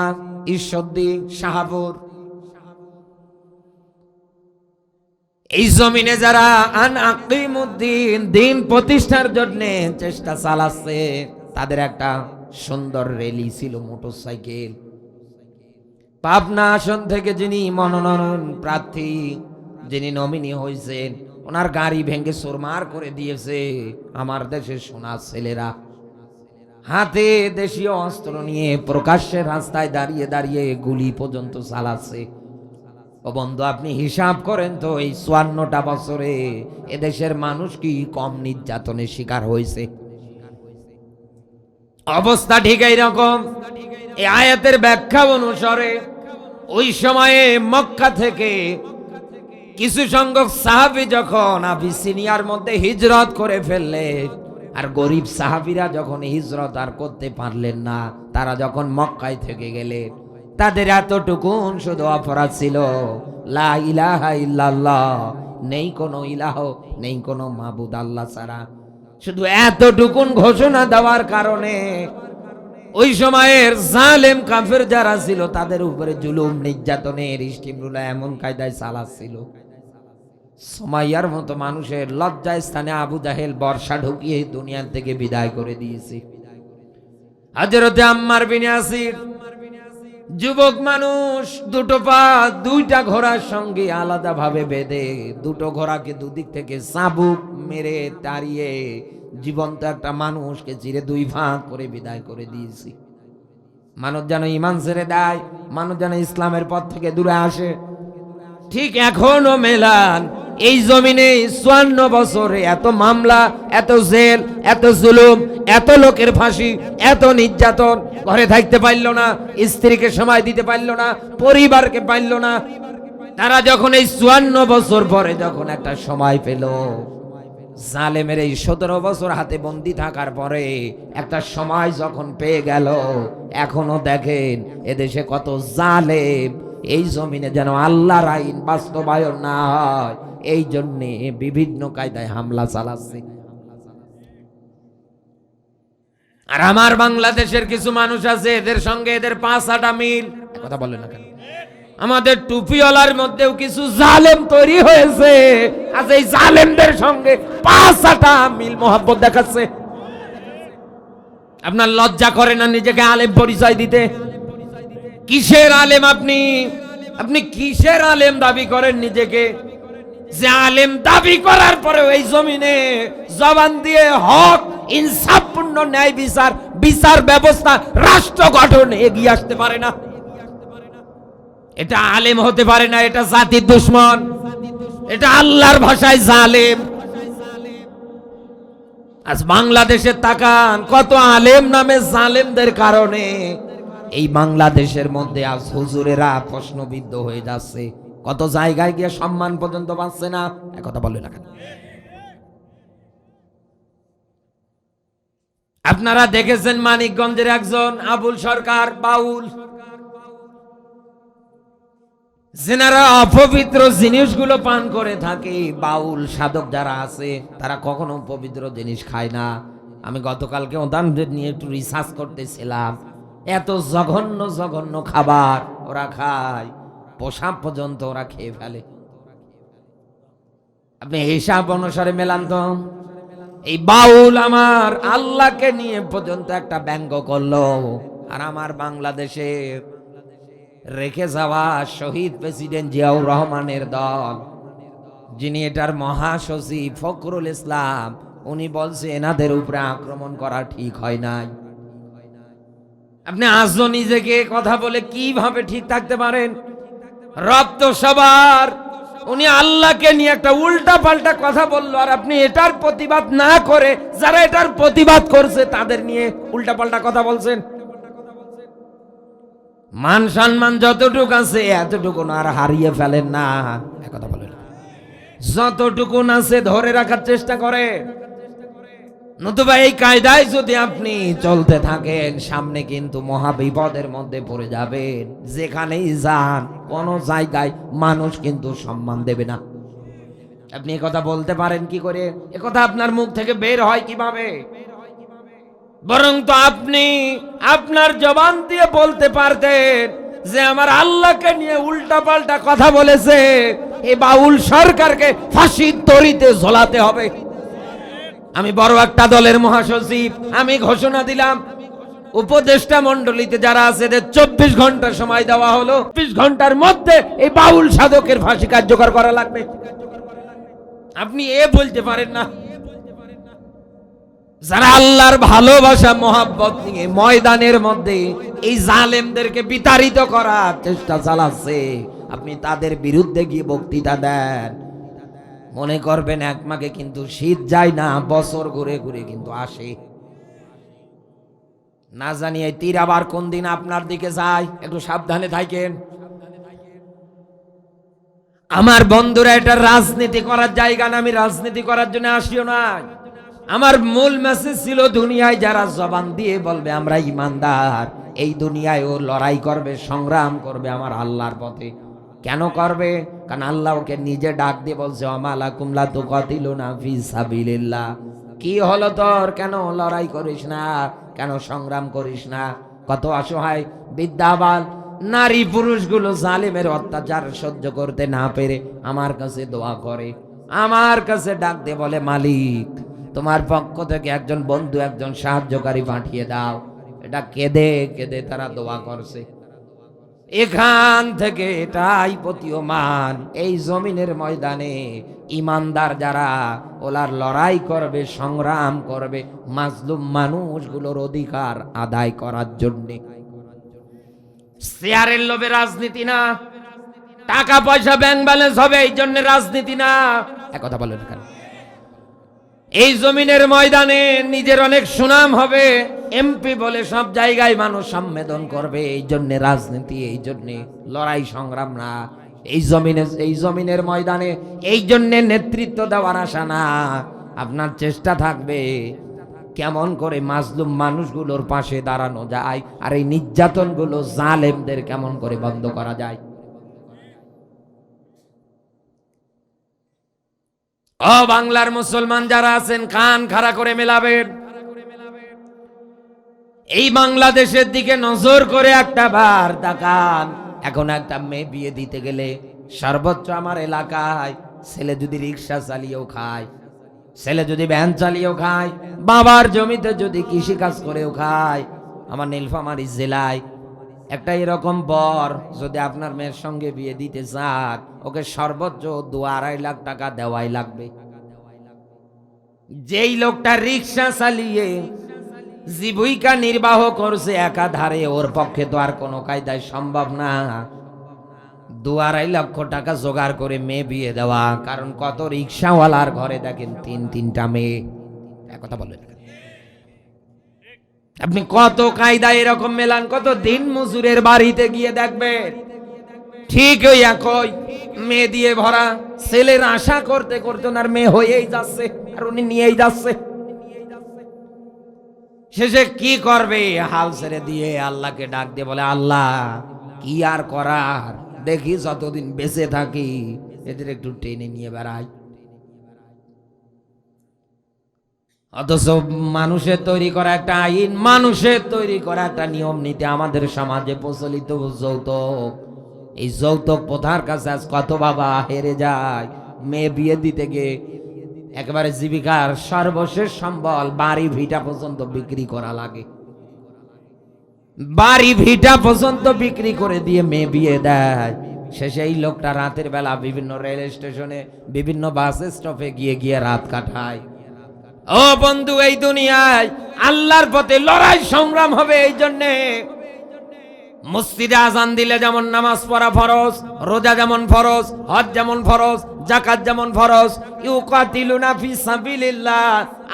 ঈশ্বরদী, শাহপুর, এই জমিনে যারা আনআকিমুদ্দিন দিন প্রতিষ্ঠার জন্য চেষ্টা চালাচ্ছে, তাদের একটা সুন্দর র্যালি ছিল মোটরসাইকেল। পাবনা আসন থেকে যিনি মনোনয়ন প্রার্থী, যিনি নমিনি হয়েছেন, ওনার গাড়ি ভেঙে চুরমার করে দিয়েছে আমার দেশের সোনা ছেলেরা। হাতে দেশীয় অস্ত্র নিয়ে প্রকাশ্যে রাস্তায় দাঁড়িয়ে দাঁড়িয়ে গুলি পর্যন্ত চালাচ্ছে। ও বন্ধু, আপনি হিসাব করেন তো, এই 54টা বছরে এদেশের মানুষ কি কম নির্যাতনের শিকার হয়েছে? অবস্থা ঠিক এইরকম। এই আয়াতের ব্যাখ্যা অনুসারে ওই সময়ে মক্কা থেকে কিছু সংখ্যক সাহাবী যখন আবিসিনিয়ার মধ্যে হিজরত করে ফেললেন, আর গরিব সাহাবীরা যখন হিজরত আর করতে পারলেন না, তারা যখন মক্কায় থেকে গেলেন, তাদের এতটুকুন শুধু অপরাধ ছিল, লা ইলাহা ইল্লাল্লাহ, নেই কোনো ইলাহ, নেই কোনো মাবুদ আল্লাহ ছাড়া। শুধু এতটুকুন ঘোষণা দেওয়ার কারণে ওই সময়ের জালেম কাফের যারা ছিল, তাদের উপরে জুলুম নির্যাতনের স্টিমরুলা এমন কায়দায় চালাচ্ছিল, সুমাইয়ার মতো মানুষের লজ্জায় স্থানে আবু জাহেল বর্ষা ঢুকিয়ে দুনিয়া থেকে বিদায় করে দিয়েছে। হযরতে আম্মার বিন ইয়াসির যুবক মানুষ, দুটো পা দুইটা ঘোড়ার সঙ্গে আলাদা ভাবে বেঁধে দুটো ঘোড়াকে দুদিক থেকে চাবুক মেরে তাড়িয়ে জীবন্ত একটা মানুষকে চিরে দুই ভাগ করে বিদায় করে দিয়েছি। মানুষ যেন ঈমান ছেড়ে দেয়, মানুষ যেন ইসলামের পথ থেকে দূরে আসে। ঠিক এখনো মেলান এই জমিনে 54 বছরে এত মামলা, এত জেল, এত জুলুম, এত লোকের ফাঁসি, এত নির্যাতন, ঘরে থাকতে পারল না, স্ত্রীকে সময় দিতে পারল না, পরিবারকে পারল না। তারা যখন এই 54 বছর পরে যখন একটা সময় পেল, জালেমের এই 17 বছর হাতে বন্দি থাকার পরে একটা সময় যখন পেয়ে গেল, এখনো দেখেন এদেশে কত জালেম এই জমিনে যেন আল্লাহর আইন বাস্তবায়ন না হয় এই জন্যে বিভিন্ন কায়দায় হামলা চালাচ্ছে। আর আমার বাংলাদেশের কিছু মানুষ আছে, এদের সঙ্গে এদের 5-6টা মিল। কথা বলে না কেন? আমাদের টুপিওয়ালার মধ্যেও কিছু জালেম তৈরি হয়েছে, আজ এই জালেমদের সঙ্গে 5-6টা মিল মোহাব্বত দেখাচ্ছে। আপনার লজ্জা করে না নিজেকে আলেম পরিচয় দিতে? কিসের আলেম আপনি? আপনি কিসের আলেম দাবি করেন নিজেকে? যে আলেম দাবি করার পরে এই জমিনে জবান দিয়ে হক, ইনসাফপূর্ণ ন্যায় বিচার, বিচার ব্যবস্থা, রাষ্ট্র গঠন এগিয়ে আসতে পারে না, এটা আলেম হতে পারে না। এটা জাতির দুশ্মন, এটা আল্লাহর ভাষায় জালেম। আজ বাংলাদেশের তাকান, কত আলেম নামে জালেমদের কারণে এই বাংলাদেশের মধ্যে আজ হুজুরেরা প্রশ্নবিদ্ধ হয়ে যাচ্ছে, কত জায়গায় গিয়ে সম্মান পর্যন্ত পাচ্ছে না। কথা বলে না কেন? আপনারা দেখেছেন মানিকগঞ্জের একজন আবুল সরকার বাউল, যেনারা অপবিত্র জিনিসগুলো পান করে থাকে। বাউল সাধক যারা আছে তারা কখনো পবিত্র জিনিস খায় না। আমি গতকালকে ওদের নিয়ে একটু রিসার্চ করতেছিলাম, এত জঘন্য জঘন্য খাবার ওরা খায়, পোশাক পর্যন্ত ওরা খেয়ে ফেলে। আপনি হিসাব অনুসারে মেলান তো। এই বাউল আমার আল্লাহকে নিয়ে পর্যন্ত একটা ব্যঙ্গ করলো, আর আমার বাংলাদেশে রেখে যাওয়া শহীদ প্রেসিডেন্ট জিয়াউর রহমানের দল যিনি এটার মহাসচিব ফখরুল ইসলাম, উনি বলছে এনাদের উপরে আক্রমণ করা ঠিক হয় নাই। আপনি আজও নিজেকে কথা বলে কিভাবে ঠিক থাকতে পারেন? রব তো সবার। উনি আল্লাহকে নিয়ে একটা উল্টা পাল্টা কথা বললো, আর আপনি এটার প্রতিবাদ না করে যারা এটার প্রতিবাদ করছে তাদের নিয়ে উল্টা পাল্টা কথা বলছেন। মান সম্মান যতটুকু আছে এতটুকু আর হারিয়ে ফেলেন না। কথা বলেন, যতটুকু আছে ধরে রাখার চেষ্টা করে, নতুবা এই কায়দায় যদি আপনি চলতে থাকেন সামনে কিন্তু মহা বিপদের মধ্যে পড়ে যাবেন। যেখানেই যান কোন জায়গায় মানুষ কিন্তু সম্মান দেবে না। আপনি কথা বলতে পারেন কি করে? কথা আপনার মুখ থেকে বের হয় কিভাবে? বরং তো আপনি আপনার জবান দিয়ে বলতে পারতেন যে আমার আল্লাহকে নিয়ে উল্টা পাল্টা কথা বলেছে, এই বাউল সরকারকে ফাঁসির দড়িতে ঝোলাতে হবে। আমি বড় একটা দলের মহাসচিব, আমি ঘোষণা দিলাম উপদেষ্টা মণ্ডলীতে যারা আছে এদের 24 ঘন্টা সময় দেওয়া হলো। 24 ঘন্টার মধ্যে এই বাউল সাধকের ফাঁসি কার্যকর করা লাগবে। আপনি বলতে পারেন না? যারা আল্লাহর ভালোবাসা মহাব্বত নিয়ে ময়দানের মধ্যে এই জালেমদেরকে বিতাড়িত করার চেষ্টা চালাচ্ছে, আপনি তাদের বিরুদ্ধে গিয়ে বক্তৃতা দেন, মনে করবেন এক মাকে কিন্তু শীত যায় না, বছর ঘুরে ঘুরে কিন্তু আসে। না জানি এই তীর আবার কোন দিন আপনার দিকে যায়, একটু সাবধানে থাকেন। আমার বন্ধুরা, এটা রাজনীতি করার জায়গা না, আমি রাজনীতি করার জন্য আসিও না। আমার মূল মেসেজ ছিল দুনিয়ায় যারা জবান দিয়ে বলবে আমরা ইমানদার, এই দুনিয়ায় ও লড়াই করবে, সংগ্রাম করবে আমার আল্লাহর পথে। কেন করবে? কারণ আল্লাহ ওকে নিজে ডাক দিয়ে বলছে আমালাকুম লা তুকাতিলুনা ফি সাবিলিল্লাহ। কি হলো তোর? কেন লড়াই করিস না? কেন সংগ্রাম করিস না? কত অসহায় বিদ্যাবান নারী পুরুষগুলো জালিমের অত্যাচার সহ্য করতে না পেরে আমার কাছে দোয়া করে, আমার কাছে ডাক দিয়ে বলে মালিক তোমার পক্ষ থেকে একজন বন্ধু, একজন সাহায্যকারী পাঠিয়ে দাও। এটা কেঁদে কেঁদে তারা দোয়া করছে। এখান থেকে এটাই প্রতীয়মান, এই জমিনের ময়দানে ইমানদার যারা ওলার লড়াই করবে, সংগ্রাম করবে মাজলুম মানুষগুলোর অধিকার আদায় করার জন্যে। শেয়ারের লোভে রাজনীতি না, টাকা পয়সা ব্যাংক ব্যালেন্স হবে এই জন্য রাজনীতি না। একথা বলেন কেন? এই জমিনের ময়দানে নিজের অনেক সুনাম হবে, এমপি বলে সব জায়গায় মানুষ সম্মেলন করবে, এই জন্য রাজনীতি, এই জন্য লড়াই সংগ্রাম না। এই জমিনের ময়দানে এই জন্য নেতৃত্ব দেওয়ার আশা না। আপনার চেষ্টা থাকবে কেমন করে মাজলুম মানুষগুলোর পাশে দাঁড়ানো যায়, আর এই নির্যাতনগুলো জালেমদের কেমন করে বন্ধ করা যায়। ও বাংলার মুসলমান যারা আছেন, কান খাড়া করে মেলাবেন। এই বাংলাদেশের দিকে নজর করে একটা বার তাকান। এখন একটা মেয়ে বিয়ে দিতে গেলে সর্বোচ্চ আমার এলাকায় ছেলে যদি রিক্সা চালিয়েও খায়, ছেলে যদি ভ্যান চালিয়েও খায়, বাবার জমিতে যদি কৃষি কাজ করেও খায়, আমার নীলফামারী জেলায় একটা এরকম বর যদি আপনার মেয়ের সঙ্গে বিয়ে দিতে চান, ওকে সর্বোচ্চ 2-2.5 লাখ টাকা দেওয়াই লাগবে। যেই লোকটা রিক্সা চালিয়ে জীবিকা নির্বাহ করছে একাধারে, ওর পক্ষে তো আর কোনো কায়দায় সম্ভব না 2-2.5 লক্ষ টাকা জোগাড় করে মেয়ে বিয়ে দেওয়া। কারণ কত রিক্সাওয়ালার ঘরে দেখেন 3-3টা মেয়ে। কথা বলেন, আপনি কত কায়দা এরকম মেলান, কত দিন মজুরের বাড়িতে গিয়ে দেখবেন ঠিক ওই একই মেয়ে দিয়ে ভরা। ছেলের আশা করতে করতে ওনার মেয়ে হয়েই যাচ্ছে আর উনি নিয়েই যাচ্ছে। শেষে কি করবে? হাল ছেড়ে দিয়ে আল্লাহকে ডাক দিয়ে বলে আল্লাহ কি আর করার, দেখি যতদিন বেঁচে থাকি এদের একটু টেনে নিয়ে বেড়াই। অথচ মানুষের তৈরি করা একটা আইন, মানুষের তৈরি করা একটা নিয়ম নীতি আমাদের সমাজে প্রচলিত যৌতুক, এই যৌতুক প্রথার কাছে আজ কত বাবা হেরে যায়। মেয়ে বিয়ে দিতে গিয়ে একেবারে জীবিকার সর্বশেষ সম্বল বাড়ি ভিটা পর্যন্ত বিক্রি করা লাগে, বাড়ি ভিটা পর্যন্ত বিক্রি করে দিয়ে মেয়ে বিয়ে দেয়। শেষে এই লোকটা রাতের বেলা বিভিন্ন রেল স্টেশনে, বিভিন্ন বাস স্টপে গিয়ে গিয়ে রাত কাটায়। ও বন্ধু, এই দুনিয়ায় আল্লাহর পথে লড়াই সংগ্রাম হবে। এই জন্যে মসজিদে আজান দিলে যেমন নামাজ পড়া ফরজ, রোজা যেমন ফরজ, হজ যেমন ফরজ, যাকাত যেমন ফরজ, ইউকাতিলুনা ফি সাবিলিল্লাহ,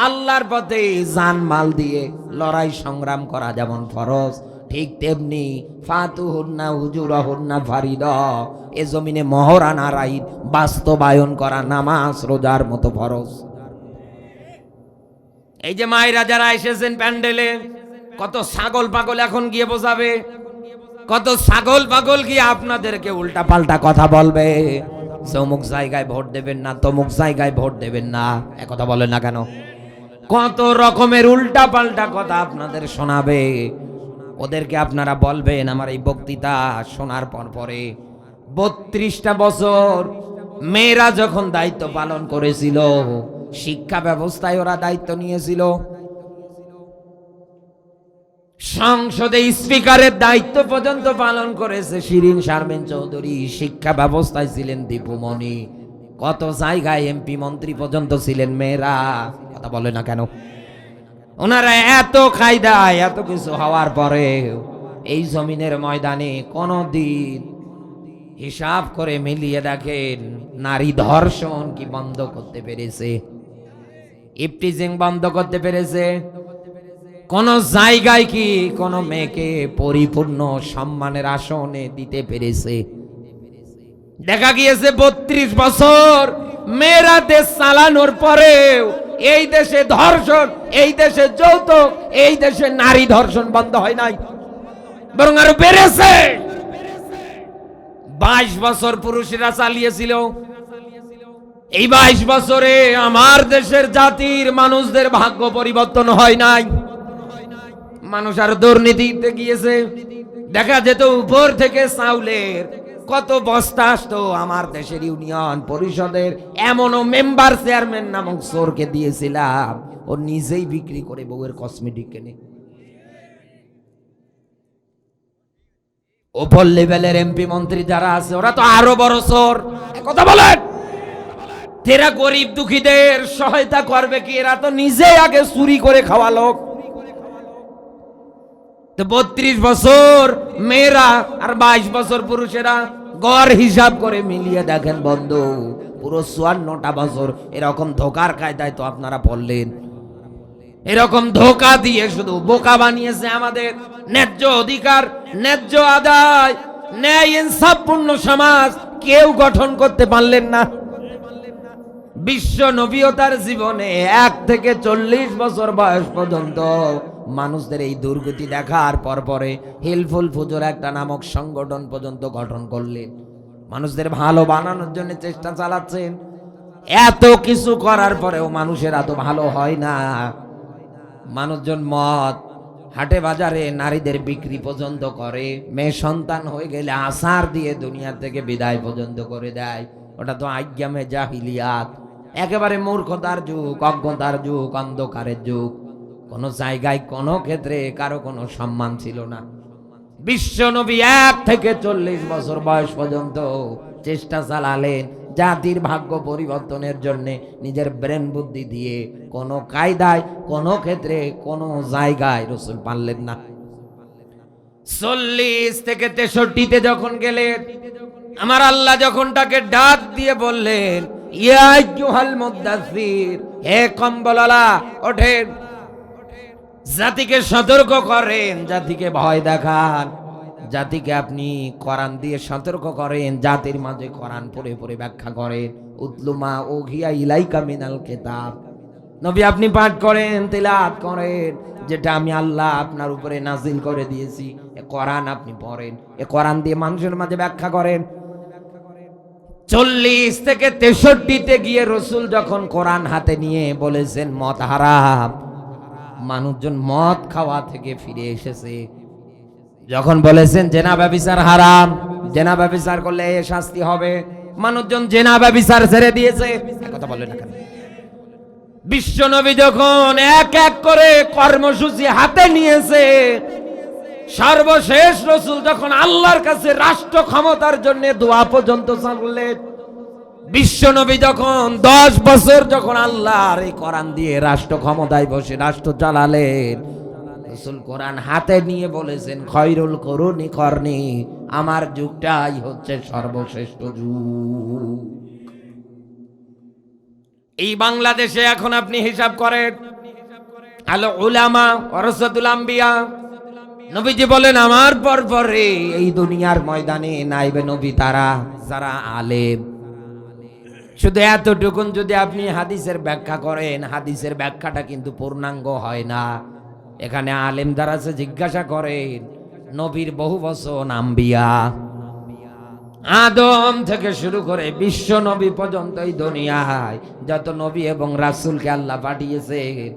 আল্লাহর পথে জান মাল দিয়ে লড়াই সংগ্রাম করা যেমন ফরজ, ঠিক তেমনি ফাতুহুন্না হুজুরাহুন্না ফারিদা, এ জমিনে মহরানা রাইত বাস্তবায়ন করা নামাজ রোজার মতো ফরজ। এই যে মায়েরা যারা এসেছেন প্যান্ডেলে, কত ছাগল পাগল এখন গিয়ে বোঝাবে, কত ছাগল পাগল গিয়ে আপনাদেরকে উল্টা পাল্টা কথা বলবে, অমুক জায়গায় ভোট দেবেন না, তমুক জায়গায় ভোট দেবেন না, একথা বলেন না কেন? কত রকমের উল্টা পাল্টা কথা আপনাদের শোনাবে। ওদেরকে আপনারা বলবেন, আমার এই বক্তৃতা শোনার পরে 32টা বছর মেয়েরা যখন দায়িত্ব পালন করেছিল, শিক্ষা ব্যবস্থায় ওরা দায়িত্ব নিয়েছিল, সংসদে স্পিকারের দায়িত্ব পর্যন্ত পালন করেছে শিরিন শারমিন চৌধুরী, শিক্ষা ব্যবস্থায় ছিলেন দীপুমণি, কত জায়গায় এমপি মন্ত্রী পর্যন্ত ছিলেন মেয়েরা, কথা বলে না কেন? ওনারা এত কায়দায় এত কিছু হওয়ার পরে এই জমিনের ময়দানে কোনদিন হিসাব করে মিলিয়ে দেখেন নারী ধর্ষণ কি বন্ধ করতে পেরেছে? ইফটিজিং বন্ধ করতে পেরেছে? কোন জায়গায় কি কোন মেয়েকে পরিপূর্ণ সম্মানের আসনে দিতে পেরেছে? দেখা গিয়েছে 32 বছর মেয়েরা দেশ চালানোর পরেও এই দেশে ধর্ষণ, এই দেশে যৌতুক, এই দেশে নারী ধর্ষণ বন্ধ হয় নাই, বরং আরো বেড়েছে। 22 বছর পুরুষেরা চালিয়েছিল, এই 22 বছরে আমার দেশের জাতির মানুষদের ভাগ্য পরিবর্তন হয় নাই, মানুষ আর দুর্নীতিতে গিয়েছে। দেখা যেত উপর থেকে চাউলের কত বস্তা আসতো আমার দেশের ইউনিয়ন পরিষদের এমনও মেম্বার চেয়ারম্যান নামক চোরকে দিয়েছিলাম, ও নিজেই বিক্রি করে বউয়ের কসমেটিক কেনে। উপর লেভেলের এমপি মন্ত্রী যারা আছে ওরা তো আরো বড় চোর, কথা বলেন। এরা গরিব দুঃখীদের সহায়তা করবে কি? এরা তো নিজেই আগে চুরি করে খাওয়া লোক। 32 বছর মেয়েরা আর 22 বছর পুরুষেরা, গড় হিসাব করে মিলিয়ে দেখেন বন্ধু, পুরো 54টা বছর এরকম ধোকার কায়দায় তো আপনারা পড়লেন। এরকম ধোকা দিয়ে শুধু বোকা বানিয়েছে আমাদের। ন্যায্য অধিকার, ন্যায্য আদায়, ন্যায় ইনসাফপূর্ণ সমাজ কেউ গঠন করতে পারলেন না। বিশ্ব নবীও তার জীবনে 1 থেকে 40 বছর বয়স পর্যন্ত মানুষদের এই দুর্গতি দেখার পরে হিলফুল ফুজুর একটা নামক সংগঠন পর্যন্ত গঠন করলেন, মানুষদের ভালো বানানোর জন্য চেষ্টা চালাচ্ছেন। এত কিছু করার পরেও মানুষের এত ভালো হয় না। মানুষজন মদ, হাটে বাজারে নারীদের বিক্রি পর্যন্ত করে, মেয়ে সন্তান হয়ে গেলে আসার দিয়ে দুনিয়া থেকে বিদায় পর্যন্ত করে দেয়। ওটা তো আজ্ঞামে জাহিলিয়াত, একেবারে মূর্খতার যুগ, অজ্ঞতার যুগ, অন্ধকারের যুগ। কোন জায়গায় কোন ক্ষেত্রে কারো কোনো সম্মান ছিল না। বিশ্ব নবী 1 থেকে 40 বছর বয়স পর্যন্ত চেষ্টা চালালেন জাতির ভাগ্য পরিবর্তনের জন্য, নিজের ব্রেন বুদ্ধি দিয়ে কোন কায়দায়, কোন ক্ষেত্রে, কোন জায়গায় রাসূল পারলেন না। 40 থেকে 63-তে যখন গেলেন, আমার আল্লাহ যখন তাকে ডাক দিয়ে বললেন, ইয়া আইয়ুহাল মুদাসসির, হে কম্বলওয়ালা ওঠেন, জাতিকে সতর্ক করেন, জাতিকে ভয় দেখান, জাতিকে আপনি কোরআন দিয়ে সতর্ক করেন, জাতির মাঝে কোরআন পড়ে পড়ে ব্যাখ্যা করেন। উতলুমা উহিয়া ইলাইকা মিনাল কিতাব, নবী আপনি পাঠ করেন, তিলাওয়াত করেন, যেটা আমি আল্লাহ আপনার উপরে নাজিল করে দিয়েছি, এ কোরআন আপনি পড়েন, এ কোরআন দিয়ে মানুষের মাঝে ব্যাখ্যা করেন। 40 থেকে 63-তে গিয়ে রাসূল যখন কোরআন হাতে নিয়ে বলেছেন মদ হারাম, মানুষজন মদ খাওয়া থেকে ফিরে এসেছে। যখন বলেছেন জেনা ব্যভিচার হারাম, জেনা ব্যভিচার করলে এ শাস্তি হবে, মানুষজন জেনা ব্যভিচার ছেড়ে দিয়েছে, কথা বলে না কেন? বিশ্ব নবী যখন এক এক করে কর্মসূচি হাতে নিয়েছে, সর্বশেষ রসুল যখন আল্লাহর কাছে রাষ্ট্র ক্ষমতার জন্য দোয়া পর্যন্ত চালালেন, বিশ্বনবী যখন 10 বছর যখন আল্লাহর এই কোরআন দিয়ে রাষ্ট্র ক্ষমতায় বসে রাষ্ট্র চালালেন, রাসূল কোরআন হাতে নিয়ে বলেছেন খয়রুল কুরুনি করনি, আমার যুগটাই হচ্ছে সর্বশ্রেষ্ঠ যুগ। এই বাংলাদেশে এখন আপনি হিসাব করেন, আল উলামা ওয়ারাসাতুল আম্বিয়া, নবীজি বলেন আমার পরে এই দুনিয়ার ময়দানে নাইবে নবী তারা যারা আলেম। শুধু এতটুকুন যদি আপনি হাদিসের ব্যাখ্যা করেন, হাদিসের ব্যাখ্যাটা কিন্তু পূর্ণাঙ্গ হয় না। এখানে আলেম যারা আছে জিজ্ঞাসা করেন, নবীর বহু বচন আম্বিয়া, আদম থেকে শুরু করে বিশ্ব নবী পর্যন্ত এই দুনিয়ায় যত নবী এবং রাসূলকে আল্লাহ পাঠিয়েছেন,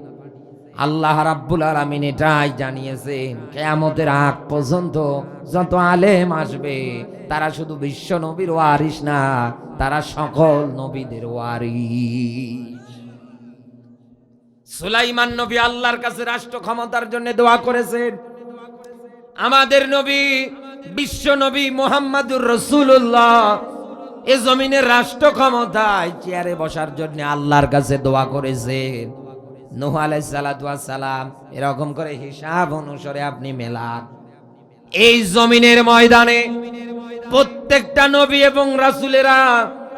আল্লাহ রাব্বুল আলামিন এটাই জানিয়েছেন কিয়ামতের আগ পর্যন্ত যত আলেম আসবে তারা শুধু বিশ্ব নবীর ওয়ারিস না, তারা সকল নবীদের ওয়ারিস। সুলাইমান নবী আল্লাহর কাছে রাষ্ট্র ক্ষমতার জন্য দোয়া করেছেন। আমাদের নবী বিশ্ব নবী মুহাম্মাদুর রাসূলুল্লাহ এ জমিনের রাষ্ট্র ক্ষমতায় চেয়ারে বসার জন্য আল্লাহর কাছে দোয়া করেছেন। নূহ আলাইহিস সালাতু ওয়াস সালাম, এরকম করে হিসাব অনুসারে আপনি মেলান, এই জমিনের ময়দানে প্রত্যেকটা নবী এবং রাসূলেরা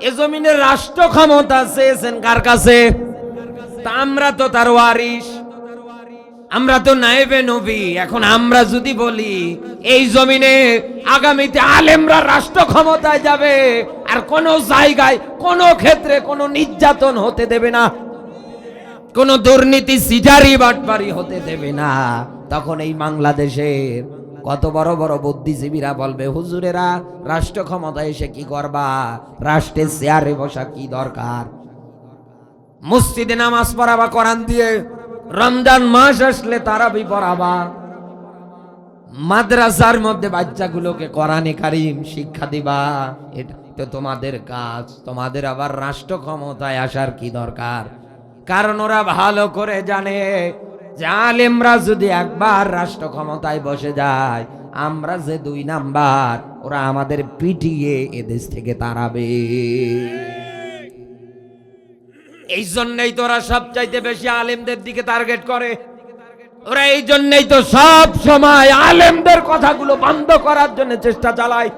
এ জমিনের রাষ্ট্র ক্ষমতা চেয়েছেন কার কাছে? তা আমরা তো তার ওয়ারিস, আমরা তো নায়েবে নবী। এখন আমরা যদি বলি এই জমিনে আগামীতে আলেমরা রাষ্ট্র ক্ষমতায় যাবে আর কোন জায়গায় কোন ক্ষেত্রে কোন নির্যাতন হতে দেবে না, কোন দুর্নীতি সিটারি বাটপারি হতে দেবে না, তখন এই বাংলাদেশের কত বড় বড় বুদ্ধিজীবীরা বলবে হুজুরেরা রাষ্ট্র ক্ষমতায় এসে কি করবা, রাষ্ট্রের চেয়ারে বসা কি দরকার? মসজিদে নামাজ পড়াবা কোরআন দিয়ে, রমজান মাস আসলে তারাবি পড়াবা, মাদ্রাসার মধ্যে বাচ্চাগুলোকে কোরআনে কারিম শিক্ষা দিবা, এটা তো তোমাদের কাজ। তোমাদের আবার রাষ্ট্র ক্ষমতায় আসার কি দরকার? কারণ ওরা ভালো করে জানে যে আলেমরা যদি একবার রাষ্ট্র ক্ষমতায় বসে যায়, আমরা যে 2 নাম্বার, ওরা আমাদের পিটিয়ে এদেশ থেকে তাড়াবে। এই জন্যই তো ওরা সবচাইতে বেশি আলেমদের দিকে টার্গেট করে। ওরা এই জন্যই তো সব সময় আলেমদের কথাগুলো বন্ধ করার জন্য চেষ্টা চালায়।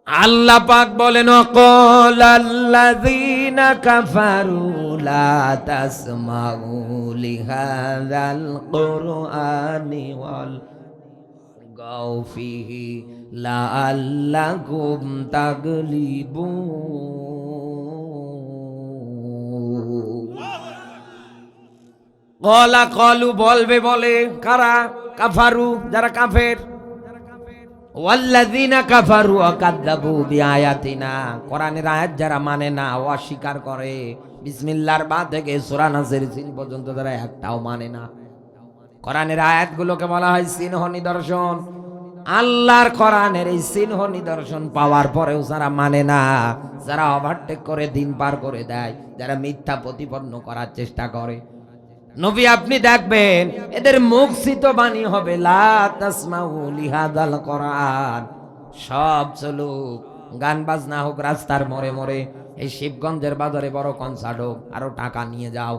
আল্লাহ পাক বলেন ওয়াকালাল্লাযীনা কাফারু লা তাসমাউ লিহাযাল কুরআনি ওয়ালগাউ ফীহি লাআল্লাকুম তাগলিবুন। কলা কলু বলবে, বলে কারা? কাফারু, যারা কাফের। ওয়াল্লাযীনা কাফারু ওয়া কাযযাবু বিআয়াতিনা, কোরআনের আয়াত যারা মানে না, অস্বীকার করে, বিসমিল্লাহর বা থেকে সূরা নাসের সিন পর্যন্ত যারা একটাও মানে না। কোরআনের আয়াতগুলোকে বলা হয় চিহ্ন নিদর্শন। আল্লাহর কোরআনের এই চিহ্ন নিদর্শন পাওয়ার পরেও যারা মানে না, যারা ওভারটেক করে দিন পার করে দেয়, যারা মিথ্যা প্রতিপন্ন করার চেষ্টা করে, নবী আপনি দেখবেন এদের মুখস্থিত বাণী হবে লা তাসমাউ লিহাযাল কোরআন। সব চলুক, গান বাজনা হোক রাস্তার মোড়ে মোড়ে, এই শিবগঞ্জের বাজারে বড় কনসার্ট হোক, আরো টাকা নিয়ে যাও,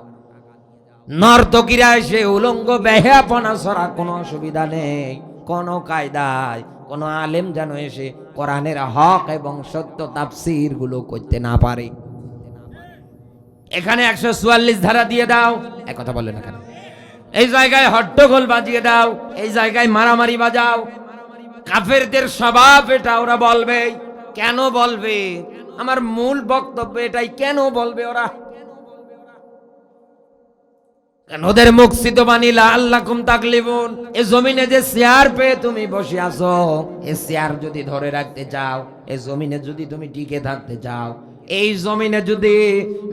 নর্তকীরা এসে উলঙ্গ বেহাপনা ছড়া, কোনো অসুবিধা নেই, কোনো কায়দায় কোনো আলেম যেন এসে কোরআনের হক এবং সত্য তাফসীর গুলো করতে না পারে। এখানে 144 ধারা দিয়ে দাও, এক কথা বললেন না কেন? এই জায়গায় হট্টগোল বাজিয়ে দাও, এই জায়গায় মারামারি বাজাও। কাফেরদের স্বভাব এটা, ওরা বলবে। কেন বলবে? আমার মূল বক্তব্য এটাই, কেন বলবে ওরা? ওদের মুখস্থিত বাণী লাআল্লাকুম তাগলিবুন। এই জমিনে যে চেয়ার পেয়ে তুমি বসে আছো, এই চেয়ার যদি ধরে রাখতে চাও, এই জমিনে যদি তুমি টিকে থাকতে চাও, এই জমিনে যদি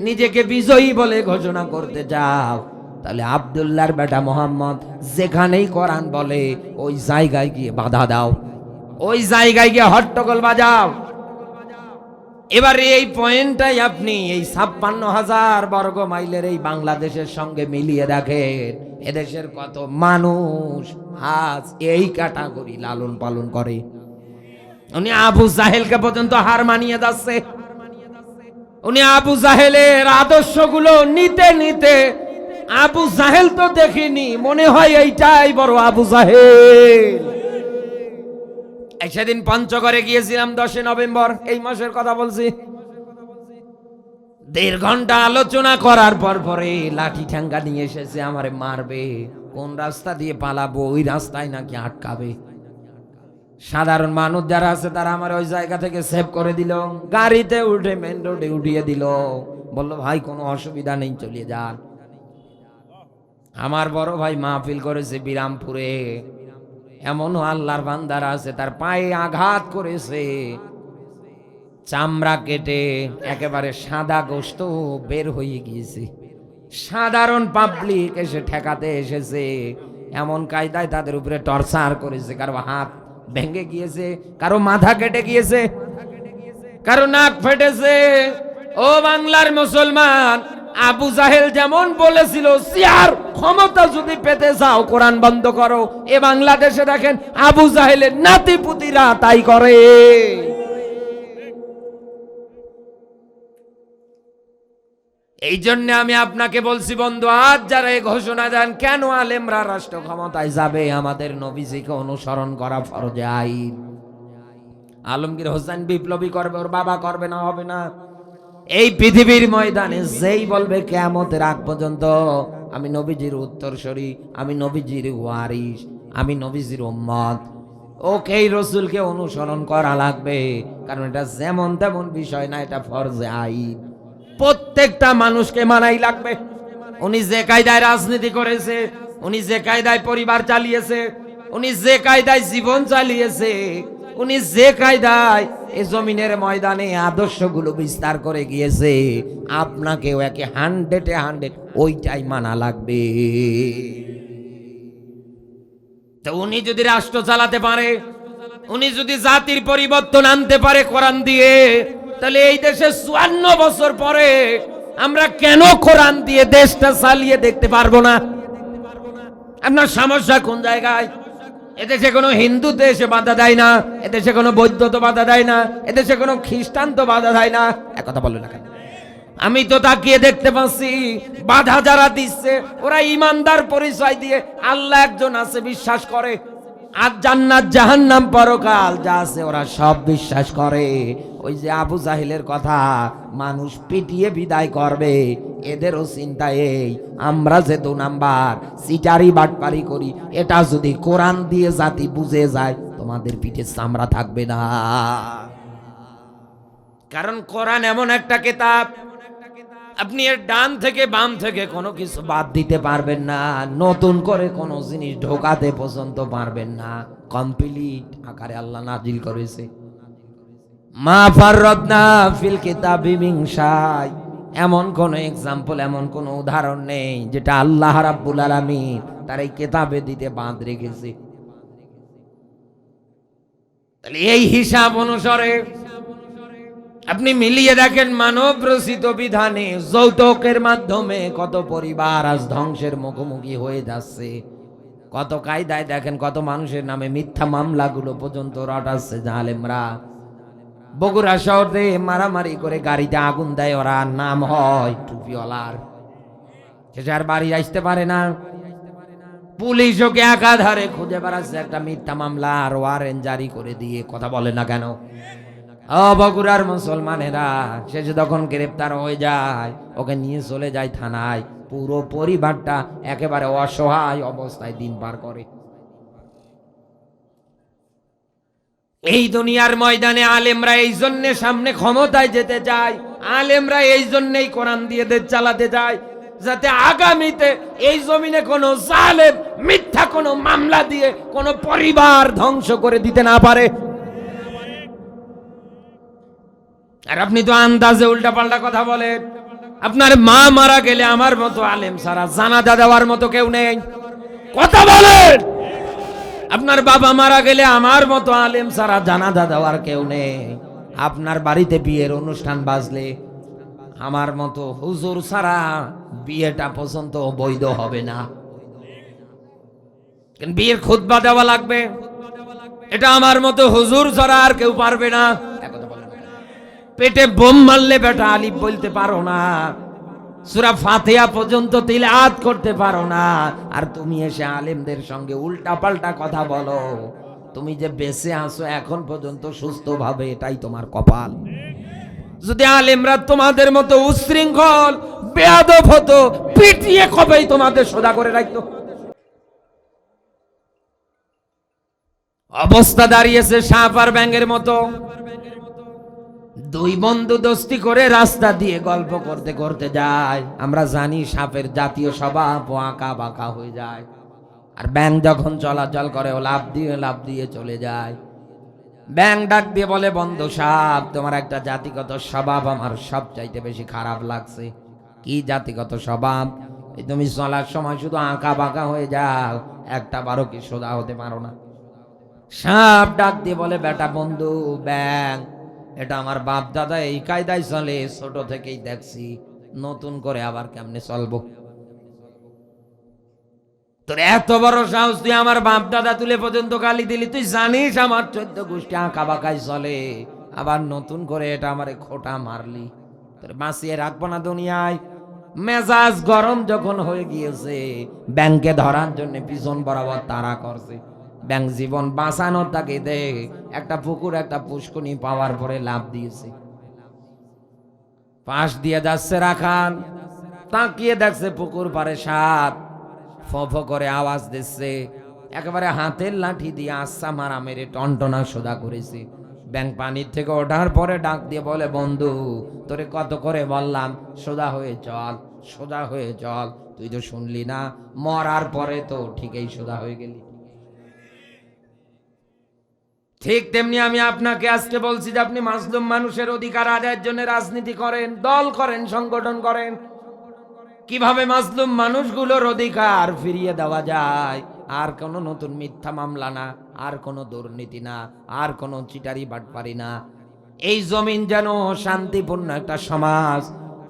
নিজেকে বিজয়ী বলে ঘোষণা করতে চাও, তাহলে আব্দুল্লাহর বেটা মোহাম্মদ যেখানেই কোরআন বলে ওই জায়গায় গিয়ে বাধা দাও, ওই জায়গায় গিয়ে হট্টগোল বাজাও। এবারে এই পয়েন্টটাই আপনি এই 56,000 বর্গ মাইলের এই বাংলাদেশের সঙ্গে মিলিয়ে দেখেন, এদেশের কত মানুষ আজ এই ক্যাটাগরি লালন পালন করে। উনি আবু জাহেলকে পর্যন্ত হার মানিয়ে যাচ্ছে। উনি আবু জাহেলের আদর্শগুলো নিতে নিতে, আবু জাহেল তো দেখিনি, মনে হয় এইটাই বড় আবু জাহেল। সেদিন পঞ্চগড়ে গিয়েছিলাম 10 নভেম্বর, এই মাসের কথা বলছি। 1.5 ঘন্টা আলোচনা করার পরে লাঠি ঠ্যাঙ্গা নিয়ে এসেছে, আমারে মারবে। কোন রাস্তা দিয়ে পালাবো, ওই রাস্তায় নাকি আটকাবে। সাধারণ মানুষ যারা আছে তারা আমার ওই জায়গা থেকে সেভ করে দিল, গাড়িতে উঠে মেন রোডে উঠিয়ে দিল, বলল ভাই কোনো অসুবিধা নেই, চলে যান। আমার বড় ভাই মাহফিল করেছে বিরামপুরে, এমনও আল্লাহর বান্দারা আছে তার পায়ে আঘাত করেছে, চামড়া কেটে একেবারে সাদা গোশত বের হয়ে গিয়েছে। সাধারণ পাবলিক এসে ঠেকাতে এসেছে, এমন কায়দায় তাদের উপরে টর্চার করেছে। কারো হাত ভেঙে গিয়েছে, কারো মাথা কেটে গিয়েছে, কারো নাক ফেটেছে। ও বাংলার মুসলমান, আবু জাহেল যেমন বলেছিল সিয়ার ক্ষমতা যদি পেতে চাও কোরআন বন্ধ করো, এ বাংলাদেশে দেখেন আবু জাহেলের নাতিপুতিরা তাই করে। এই জন্য আমি আপনাকে বলছি বন্ধু, আজ যারা এই ঘোষণা দেন কেন আলেমরা রাষ্ট্র ক্ষমতায় যাবে, আমাদের নবীজিকে অনুসরণ করা ফরজ আইন। আলমগীর হোসেন বিপ্লবী করবে, ওর বাবা করবে না, হবে না। এই পৃথিবীর ময়দানে যেই বলবে কিয়ামতের আগ পর্যন্ত আমি নবীজির উত্তরসূরি, আমি নবীজির ওয়ারিস, আমি নবীজির উম্মত, ওকেই রসুলকে অনুসরণ করা লাগবে। কারণ এটা যেমন তেমন বিষয় না, এটা ফরজে আইন, প্রত্যেকটা মানুষকে মানাই লাগবে। উনি যে কায়দায় রাজনীতি করেছে, উনি যে কায়দায় পরিবার চালিয়েছে, উনি যে কায়দায় জীবন চালিয়েছে, উনি যে কায়দায় এই জমিনের ময়দানে আদর্শগুলো বিস্তার করে গিয়েছে, আপনাকেও একে 100-100 ওইটাই মানা লাগবে। তো উনি যদি রাষ্ট্র চালাতে পারে, উনি যদি জাতির পরিবর্তন আনতে পারে কোরআন দিয়ে, তাহলে এই দেশে 54 বছর পরে আমরা কেন কোরআন দিয়ে দেশটা চালিয়ে দেখতে পারবো না? আপনার সমস্যা কোন জায়গায়? এদেশে কোনো হিন্দু তো এসে বাধা দেয় না, এদেশে কোনো বৌদ্ধ তো বাধা দেয় না, এদেশে কোনো খ্রিস্টান তো বাধা দেয় না। এক কথা বললো না কেন? আমি তো তাকিয়ে দেখতে পাচ্ছি বাধা যারা দিচ্ছে ওরা ইমানদার পরিচয় দিয়ে আল্লাহ একজন আছে বিশ্বাস করে, আর জান্নাত জাহান্নাম পরকাল যা আছে ওরা সব বিশ্বাস করে। ওই যে আবু জাহিলের কথা মানুষ পিটিয়ে বিদায় করবে, এদেরও চিন্তা এই আমরা যে 2 নাম্বার সিটারি বাটপারি করি, এটা যদি কোরআন দিয়ে জাতি বুঝে যায় তোমাদের পিঠে চামড়া থাকবে না। কারণ কোরআন এমন একটা কিতাব, আপনি এর ডান থেকে বাম থেকে কোনো কিছু বাদ দিতে পারবেন না, নতুন করে কোনো জিনিস ঢোকাতে পর্যন্ত পারবেন না। কমপ্লিট আকারে আল্লাহ নাজিল করেছে। মা ফাররাতনা ফিল কিতাবি মিন শাই, এমন কোন এক্সাম্পল, এমন কোন উদাহরণ নেই যেটা আল্লাহ রাব্বুল আলামিন তার এই কিতাবে দিতে বাদ রেখেছে। তাহলে এই হিসাব অনুসারে আপনি মিলিয়ে দেখেন মানব রচিত বিধানে যৌতুকের মাধ্যমে কত পরিবার আজ ধ্বংসের মুখোমুখি হয়ে যাচ্ছে। কত কায়দায় দেখেন কত মানুষের নামে মিথ্যা মামলাগুলো পর্যন্ত রটাচ্ছে জালেমরা। বগুড়া শহরে মারামারি করে গাড়িতে আগুন দেয় ওরা, নাম হয় টুপিওয়ালার, সে আর বাড়ি আসতে পারে না। পুলিশ ওকে একাধারে খুঁজে বেড়াচ্ছে একটা মিথ্যা মামলা আর ওয়ারেন্ট জারি করে দিয়ে। কথা বলে না কেন? বগুড়ার মুসলমানেরা শেষে তখন গ্রেপ্তার হয়ে যায়, ওকে নিয়ে চলে যায় থানায়, পুরো পরিবারটা একেবারে অসহায় অবস্থায় দিন পার করে। এই দুনিয়ার ময়দানে আলেমরা এই জন্য সামনে ক্ষমতায় যেতে চায়, আলেমরা এই জন্যই কোরআন দিয়ে দেশ চালাতে চায়, যাতে আগামীতে এই জমিনে কোনো জালেম মিথ্যা কোনো মামলা দিয়ে কোনো পরিবার ধ্বংস করে দিতে না পারে। আর আপনি তো আন্দাজে উল্টাপাল্টা কথা বলেন। আপনার মা মারা গেলে আমার মতো আলেম সারা জানাজা দেওয়ার মতো কেউ নেই। কথা বলেন। আপনার বাবা মারা গেলে আমার মতো আলেম সারা জানাজা দেওয়ার কেউ নেই। আপনার বাড়িতে বিয়ের অনুষ্ঠান বাজলে আমার মতো হুজুর ছাড়া বিয়েটা পর্যন্ত বৈধ হবে না। বিয়ের খুতবা দেওয়া লাগবে, এটা আমার মতো হুজুর ছাড়া আর কেউ পারবে না। পেটে বোম মারলে বেটা আলিফ বলতে পারো না, সূরা ফাতিহা পর্যন্ত তিলাওয়াত করতে পারো না, আর তুমি এসে আলেমদের সঙ্গে উল্টা পাল্টা কথা বলো। তুমি যে বেঁচে আছো এখন পর্যন্ত সুস্থভাবে, এটাই তোমার কপাল। যদি আলেমরা তোমাদের মতো উশৃঙ্খল বেয়াদব হতো, পিটিয়ে কবেই তোমাদের সোজা করে রাখতো। অবস্থা দাঁড়িয়েছে সাপ আর ব্যাঙের মতো। দুই বন্ধু দোস্তি করে রাস্তা দিয়ে গল্প করতে করতে যায়। আমরা জানি সাপের জাতীয় স্বভাব আঁকা বাঁকা হয়ে যায়, আর ব্যাঙ যখন চলাচল করে ও লাফ দিয়ে চলে যায়। ব্যাঙ ডাক দিয়ে বলে, বন্ধু সাপ, তোমার একটা জাতিগত স্বভাব আমার সবচাইতে বেশি খারাপ লাগছে। কি জাতিগত স্বভাব? এই তুমি চলার সময় শুধু আঁকা বাঁকা হয়ে যাও, একটা বারো কি সোজা হতে পারো না। সাপ ডাক দিয়ে বলে, বেটা বন্ধু ব্যাঙ, এটা আমার বাপ দাদা এই কায়দায় চলে, ছোট থেকেই দেখছি, নতুন করে আবার কেমনে চলবো? তোর এত বড় সাহস, তুই আমার বাপ দাদা তুলে পর্যন্ত গালি দিলি। তুই জানিস আমার 14 গোষ্ঠী আঁকা বাঁকায় চলে, আবার নতুন করে এটা আমারে খোটা মারলি। তোর বাঁচিয়ে রাখবো না দুনিয়ায়। মেজাজ গরম যখন হয়ে গিয়েছে, ব্যাংকে ধরার জন্য পিছন বরাবর তাড়া করছে। ব্যাংক জীবন বাঁচানোর তাকে দেখ একটা পুকুর একটা পুষ্কনি পাওয়ার পরে লাভ দিয়েছে। পাশ দিয়ে যাচ্ছে রাখাল, তাকিয়ে দেখছে পুকুর পারে সাপ, ফো করে আওয়াজ দিচ্ছে, একেবারে হাতের লাঠি দিয়ে আচ্ছা মারা মেরে টনটনা সোজা করেছে। ব্যাংক পানির থেকে ওঠার পরে ডাক দিয়ে বলে, বন্ধু তোরে কত করে বললাম সোজা হয়ে চল, সোজা হয়ে চল, তুই তো শুনলি না, মরার পরে তো ঠিকই সোজা হয়ে গেলি। ঠিক তেমনি আমি আপনাকে আজকে বলছি যে আপনি মাজলুম মানুষের অধিকার আদায়ের জন্য রাজনীতি করেন, দল করেন, সংগঠন করেন। কিভাবে মাজলুম মানুষগুলোর অধিকার ফিরিয়ে দেওয়া যায়? আর কোনো নতুন মিথ্যা মামলা না, আর কোনো দুর্নীতি না, আর কোনো চিটারি বাটপারি না। এই জমিন যেন শান্তিপূর্ণ একটা সমাজ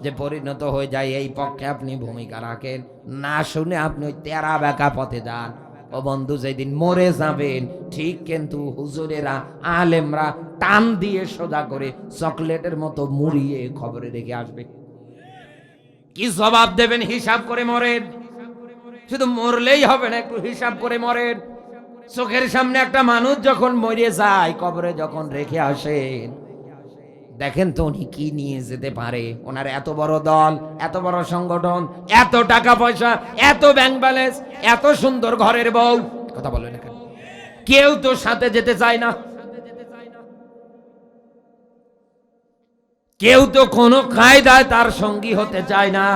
যে পরিণত হয়ে যায়, এই পক্ষে আপনি ভূমিকা রাখেন। না শুনে আপনি ওই তেরা বেঁকা পথে যান। ও বন্ধু, যেদিন মরে যাবেন ঠিক কিন্তু হুজুরেরা আলেমরা টান দিয়ে সোজা করে চকলেটের মতো মুড়িয়ে খবরে রেখে আসবে। কি জবাব দেবেন? হিসাব করে মরেন। শুধু মরলেই হবে না, একটু হিসাব করে মরেন। চোখের সামনে একটা মানুষ যখন মরে যায়, কবরে যখন রেখে আসেন, দেখেন তো উনি কি নিয়ে যেতে পারে। ওনার এত বড় দল, এত বড় সংগঠন, এত টাকা পয়সা, এত ব্যাংক ব্যালেন্স, এত সুন্দর ঘরের বউ, কথা বলবেন না কেন? কেউ তো সাথে যেতে চায় না, কেউ তো কোনো কায়দায় তার সঙ্গী হতে চায় না,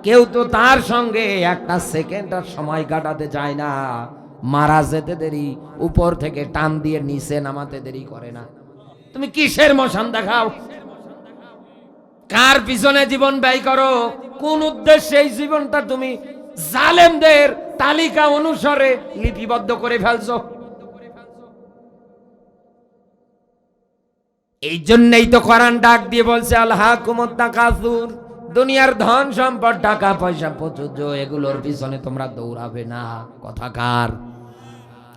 কেউ তো তার সঙ্গে একটা সেকেন্ডের সময় কাটাতে চায় না। মারা যেতে দেরি, উপর থেকে টান দিয়ে নিচে নামাতে দেরি করে না। তুমি কিসের মশান দেখাও? কার পিছনে জীবন ব্যয় করো? কোন উদ্দেশ্যে এই জীবনটা তুমি জালেমদের তালিকা অনুসারে লিপিবদ্ধ করে ফেলছো? এই জন্যই তো কোরআন ডাক দিয়ে বলছে, আলহাকুমুত তাকাসুর, দুনিয়ার ধন সম্পদ টাকা পয়সা প্রচুর্য, এগুলোর পিছনে তোমরা দৌড়াবে না। কথাকার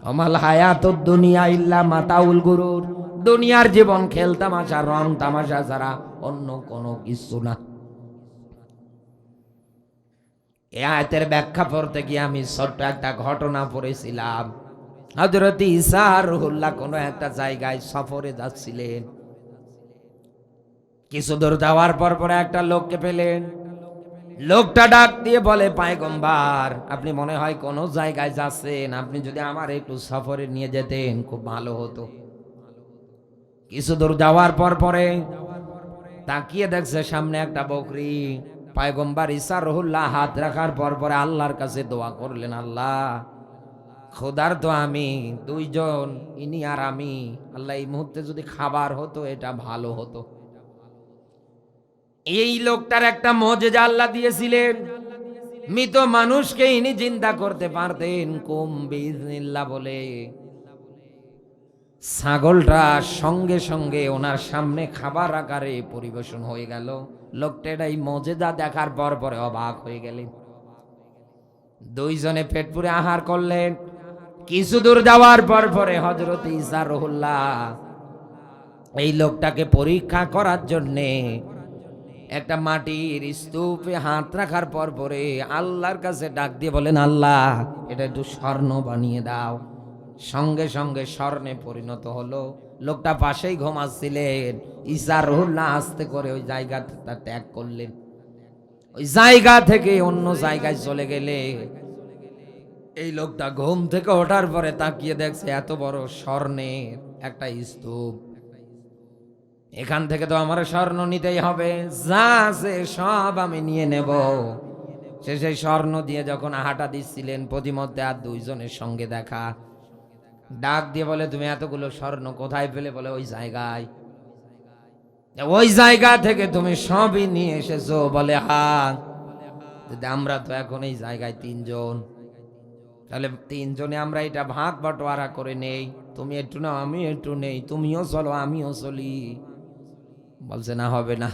আমাল হায়াতুদ দুনিয়া ইল্লা মাতাউল গুরুর, দুনিয়ার জীবন খেল তামাশা, রং তামাশা ছাড়া অন্য কোনো কিছু না। এই আয়াতের ব্যাখ্যা পড়তে গিয়ে আমি ছোট্ট একটা ঘটনা পড়েছিলাম। হযরত ঈসা রুহুল্লাহ কোনো একটা জায়গায় সফরে যাচ্ছিলেন। কিছু দূর যাওয়ার পর পরে একটা লোককে পেলেন। লোকটা ডাক দিয়ে বলে, পয়গম্বর, আপনি মনে হয় কোনো জায়গায় যাচ্ছেন, আপনি যদি আমার একটু সফরে নিয়ে যেতেন খুব ভালো হতো। কিছু দূর যাওয়ার পর পরে তাকিয়ে দেখছে সামনে একটা বকরি। পয়গম্বর ঈসা রুহুল্লাহ হাত রাখার পর পরে আল্লাহর কাছে দোয়া করলেন, আল্লাহ খোদার তো আমি দুইজন, ইনি আর আমি, আল্লাহ এই মুহূর্তে যদি খাবার হতো এটা ভালো হতো। এই লোকটার একটা মুজিজা আল্লাহ দিয়েছিলেন, মৃত মানুষকে ইনি জিন্দা করতে পারতেন কুম বিইজনিল্লাহ বলে। ছাগলটা সঙ্গে সঙ্গে ওনার সামনে খাবার আকারে পরিবেশন হয়ে গেল। লোকটা এই মজেদা দেখার পর পরে অবাক হয়ে গেলেন। দুইজনে পেট পুরে আহার করলেন। কিছু দূর যাওয়ার পর পরে হযরত ঈসা রুহুল্লাহ এই লোকটাকে পরীক্ষা করার জন্যে একটা মাটির স্তূপে হাত রাখার পর পরে আল্লাহর কাছে ডাক দিয়ে বলেন, আল্লাহ এটা একটু স্বর্ণ বানিয়ে দাও। সঙ্গে সঙ্গে স্বর্ণে পরিণত হলো। লোকটা পাশেই ঘুমাচ্ছিলেন। ঈসা রুহুল্লাহ আস্তে করে ওই জায়গাটা ত্যাগ করলেন। ওই জায়গা থেকে অন্য জায়গায় চলে গেলে এই লোকটা ঘুম থেকে ওঠার পরে তাকিয়ে দেখছে এত বড় স্বর্ণের একটা স্তূপ। এখান থেকে তো আমার স্বর্ণ নিতেই হবে, যা আছে সব আমি নিয়ে নেব। সে সেই স্বর্ণ দিয়ে যখন হাঁটা দিচ্ছিলেন, প্রতিমধ্যে আর দুইজনের সঙ্গে দেখা। ডাক দিয়ে বলে, তুমি এতগুলো স্বর্ণ কোথায় পেলে? বলে, ওই জায়গায়। ওই জায়গা থেকে তুমি সবই নিয়ে এসেছো? বলে, হ্যাঁ। আমরা তো এখন এই জায়গায় তিনজন, তাহলে তিনজনে আমরা এটা ভাগ বাটোয়ারা করে নেই। তুমি একটু নাও, আমি একটু নেই, তুমিও চলো আমিও চলি। বলছে, না, হবে না,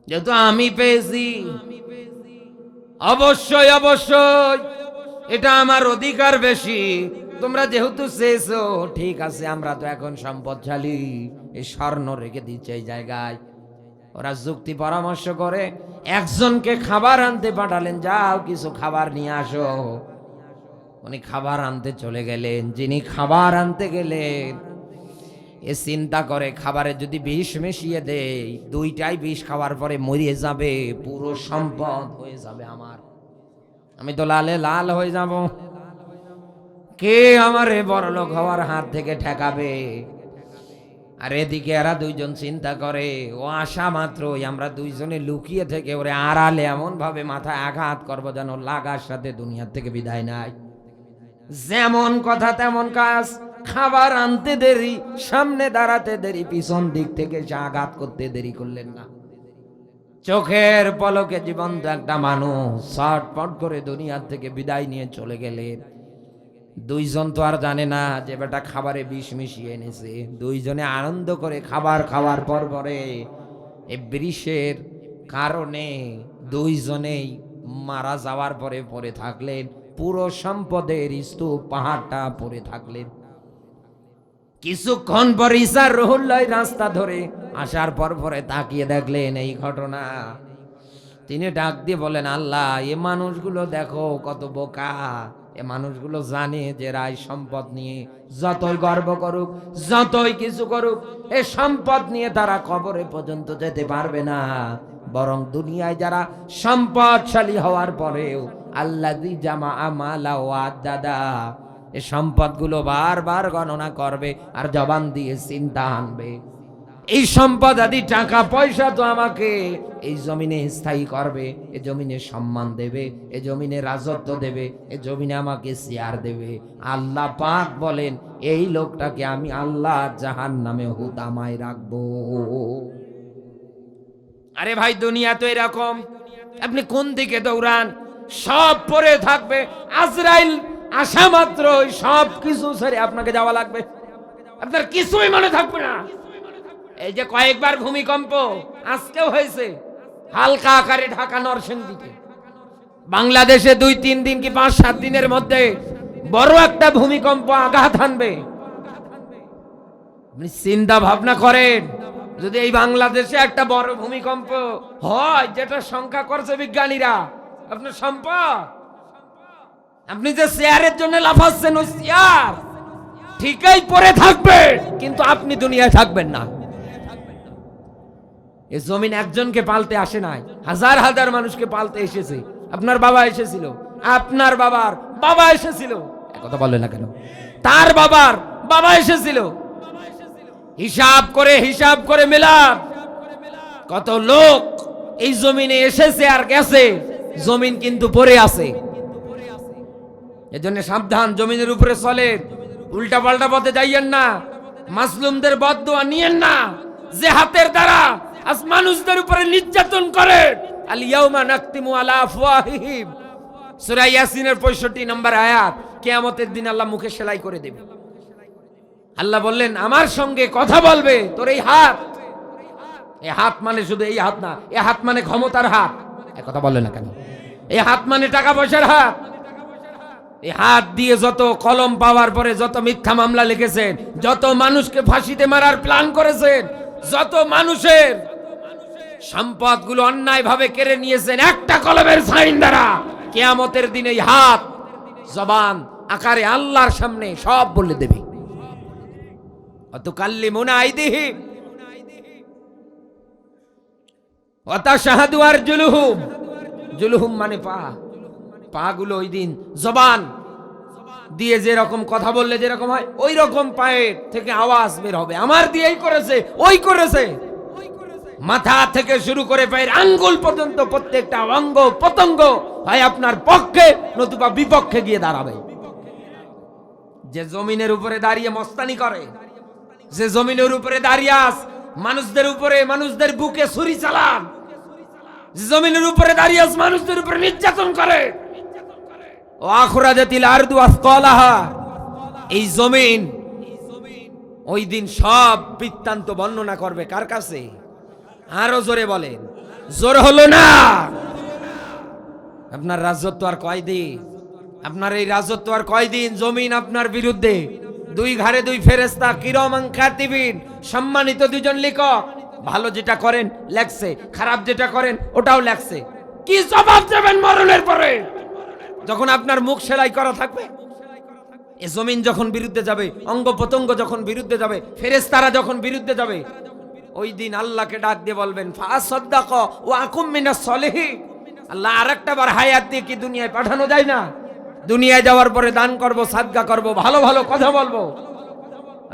যেহেতু আমি পেয়েছি অবশ্যই অবশ্যই এটা আমার অধিকার বেশি। তোমরা যেহেতু চেয়েছো, ঠিক আছে, আমরা তো এখন সম্পদশালী, এই স্বর্ণ রেখে দিচ্ছে এই জায়গায়। ওরা যুক্তি পরামর্শ করে একজনকে খাবার আনতে পাঠালেন, যাও কিছু খাবার নিয়ে আসো। উনি খাবার আনতে চলে গেলেন। যিনি খাবার আনতে গেলেন এ চিন্তা করে, খাবারে যদি বিষ মিশিয়ে দেই, দুইটাই বিষ খাওয়ার পরে মরিয়ে যাবে, পুরো সম্পদ হয়ে যাবে আমার, আমি তো লালে লাল হয়ে যাব। কে আমারে বড়লোক হওয়ার হাত থেকে ঠেকাবে? আর এদিকে এরা দুইজন চিন্তা করে, ও আসা মাত্রই আমরা দুইজনে লুকিয়ে থেকে ওরে আড়ালে এমন ভাবে মাথায় আঘাত করবো যেন লাগার সাথে দুনিয়ার থেকে বিদায় নাই। যেমন কথা তেমন কাজ। খাবার আনতে দেরি, সামনে দাঁড়াতে দেরি, পিছন দিক থেকে সে আঘাত করতে দেরি করলেন না। চোখের পলকে জীবন্ত একটা মানুষ ছটফট করে দুনিয়ার থেকে বিদায় নিয়ে চলে গেলেন। দুইজন তো আর জানে না যে বেটা খাবারে বিষ মিশিয়ে এনেছে। দুইজনে আনন্দ করে খাবার খাওয়ার পর পরে এই বিষের কারণে দুইজনেই মারা যাওয়ার পরে পরে থাকলেন। পুরো সম্পদের স্তূপ পাহাড়টা পড়ে থাকলেন। কিছুক্ষণ পর ঈসা রুহুল্লাহ রাস্তা ধরে আসার পর পরে তাকিয়ে দেখলেন এই ঘটনা। তিনি ডাক দিয়ে বলেন, আল্লাহ, এ মানুষগুলো দেখো কত বোকা। এ মানুষগুলো জানে যে রায় সম্পদ নিয়ে যতই গর্ব করুক, যতই কিছু করুক, এ সম্পদ নিয়ে তারা কবরে পর্যন্ত যেতে পারবে না। বরং দুনিয়ায় যারা সম্পদশালী হওয়ার পরেও আল্লাযী জামা মালা ওয়া আদ্দাদা, এ সম্পদগুলো বারবার গণনা করবে আর জবান দিয়ে চিন্তা আনবে, এই সম্পদ আদি টাকা পয়সা তো আমাকে এই জমিনে স্থায়ী করবে, এ জমিনে সম্মান দেবে, এ জমিনে রাজত্ব দেবে, এ জমিনে আমাকে চেয়ার দেবে। আল্লাহ পাক বলেন, এই লোকটাকে আমি আল্লাহ জাহান্নামে হুতামায় রাখবো। আরে ভাই, দুনিয়া তো এরকম, আপনি কোন দিকে দৌড়ান, সব পরে থাকবে। আজরাইল আসা মাত্র সব কিছু ছেড়ে আপনাকে যাওয়া লাগবে, আপনার কিছুই মনে থাকবে না। এই যে কয়েকবার ভূমিকম্প আজকেও হয়েছে, হালকা আকারে ঢাকা নরসিংদীতে। বাংলাদেশে 2-3 দিন কি 5-7 দিনের মধ্যে বড় একটা ভূমিকম্প আঘাত হানবে। আপনি চিন্তা ভাবনা করেন, যদি এই বাংলাদেশে একটা বড় ভূমিকম্প হয়, যেটা সংখ্যা করছে বিজ্ঞানীরা, আপনার সম্পদ, আপনি যে চেয়ারের জন্য লাফাচ্ছেন, ওই চেয়ার ঠিকই পড়ে থাকবে, কিন্তু আপনি দুনিয়ায় থাকবেন না। এই জমিন একজনকে পালতে আসে নাই, হাজার হাজার মানুষকে পালতে এসেছে। আপনার বাবা এসেছিল, আপনার বাবার বাবা এসেছিল, কথা বলে না কেন, তার বাবার বাবা এসেছিল। হিসাব করে মেলান, কত লোক এই জমিনে এসেছে আর গেছে, জমিন কিন্তু পড়ে আছে। এজন্য সাবধান, জমিনের উপরে চলে, উল্টা পাল্টা পথে যাইয়েন না, মাসলুমদের বদদোয়া নিয়েন না, যে হাতের দ্বারা আজ মানুষদের উপরে নির্যাতন করে। আল ইয়াউমা নাকতিমু আলা আফওয়াহিহিম, সূরা ইয়াসিনের 65 নম্বর আয়াত। কিয়ামতের দিন আল্লাহ মুখে সেলাই করে দেবে। আল্লাহ বললেন আমার সঙ্গে কথা বলবে তোর এই হাত। এই হাত মানে শুধু এই হাত না, এই হাত মানে ক্ষমতার হাত। এ কথা বললেন না কেন? এই হাত মানে টাকা পয়সার হাত। এই হাত দিয়ে যত কলম পাওয়ার পরে যত মিথ্যা মামলা লিখেছেন, যত মানুষকে ফাঁসিতে মারার প্ল্যান করেছেন, যত মানুষের সম্পদগুলো অন্যায় ভাবে কেড়ে নিয়েছেন, একটা কলমের সাইন দ্বারা কিয়ামতের দিনে এই হাত জবান আকারে আল্লাহর সামনে সব বলে দেবে। অতুকাল্লিমুনা আইদিহিম ওয়া তাশহাদু আরজুলুহুম। জুলুহুম মানে পা। পা গুলো ওই দিন জবান দিয়ে যেরকম কথা বললে যেরকম হয়, ওই রকম পায়ের থেকে আওয়াজ বের হবে, আমার দিয়েই করেছে, ওই করেছে। মাথা থেকে শুরু করে পায়ের আঙ্গুল পর্যন্ত প্রত্যেকটা অঙ্গ পতঙ্গ হয় আপনার পক্ষে নতুবা বিপক্ষে গিয়ে দাঁড়াবে। যে জমিনের উপরে দাঁড়িয়ে মস্তানি করে, যে জমিনের উপরে দাঁড়িয়ে মানুষদের উপরে, মানুষদের বুকে ছুরি চালান, যে জমিনের উপরে দাঁড়িয়ে মানুষদের উপরে নির্যাতন করে, ও আখরাজাতিল আরদু আসকালাহা, এই জমিন ওই দিন সব বৃত্তান্ত বর্ণনা করবে কার কাছে? আরো জোরে বলেন, জোর হলো না? আপনার রাজত্ব আর কয়দিন? আপনার এই রাজত্ব আর কয়দিন? জমিন আপনার বিরুদ্ধে। দুই ঘাড়ে দুই ফেরেশতা, কিরামান কাতিবিন, সম্মানিত দুজন লেখক। ভালো যেটা করেন লেখছে, খারাপ যেটা করেন ওটাও লেখছে। কি জবাব দেবেন মরণের পরে যখন আপনার মুখ সেলাই করা থাকবে? এই জমিন যখন বিরুদ্ধে যাবে, অঙ্গ প্রত্যঙ্গ যখন বিরুদ্ধে যাবে, ফেরেশতারা যখন বিরুদ্ধে যাবে, ওই দিন আল্লাহকে ডাক দিয়ে বলবেন ফাসাদ্দাক ওয়া আকুম মিনাস সলিহিন। আল্লাহ আরেকটা বার হায়াত দিয়ে কি দুনিয়ায় পাঠানো যায় না? দুনিয়ায় যাওয়ার পরে দান করব, সাদকা করব, ভালো ভালো কথা বলবো।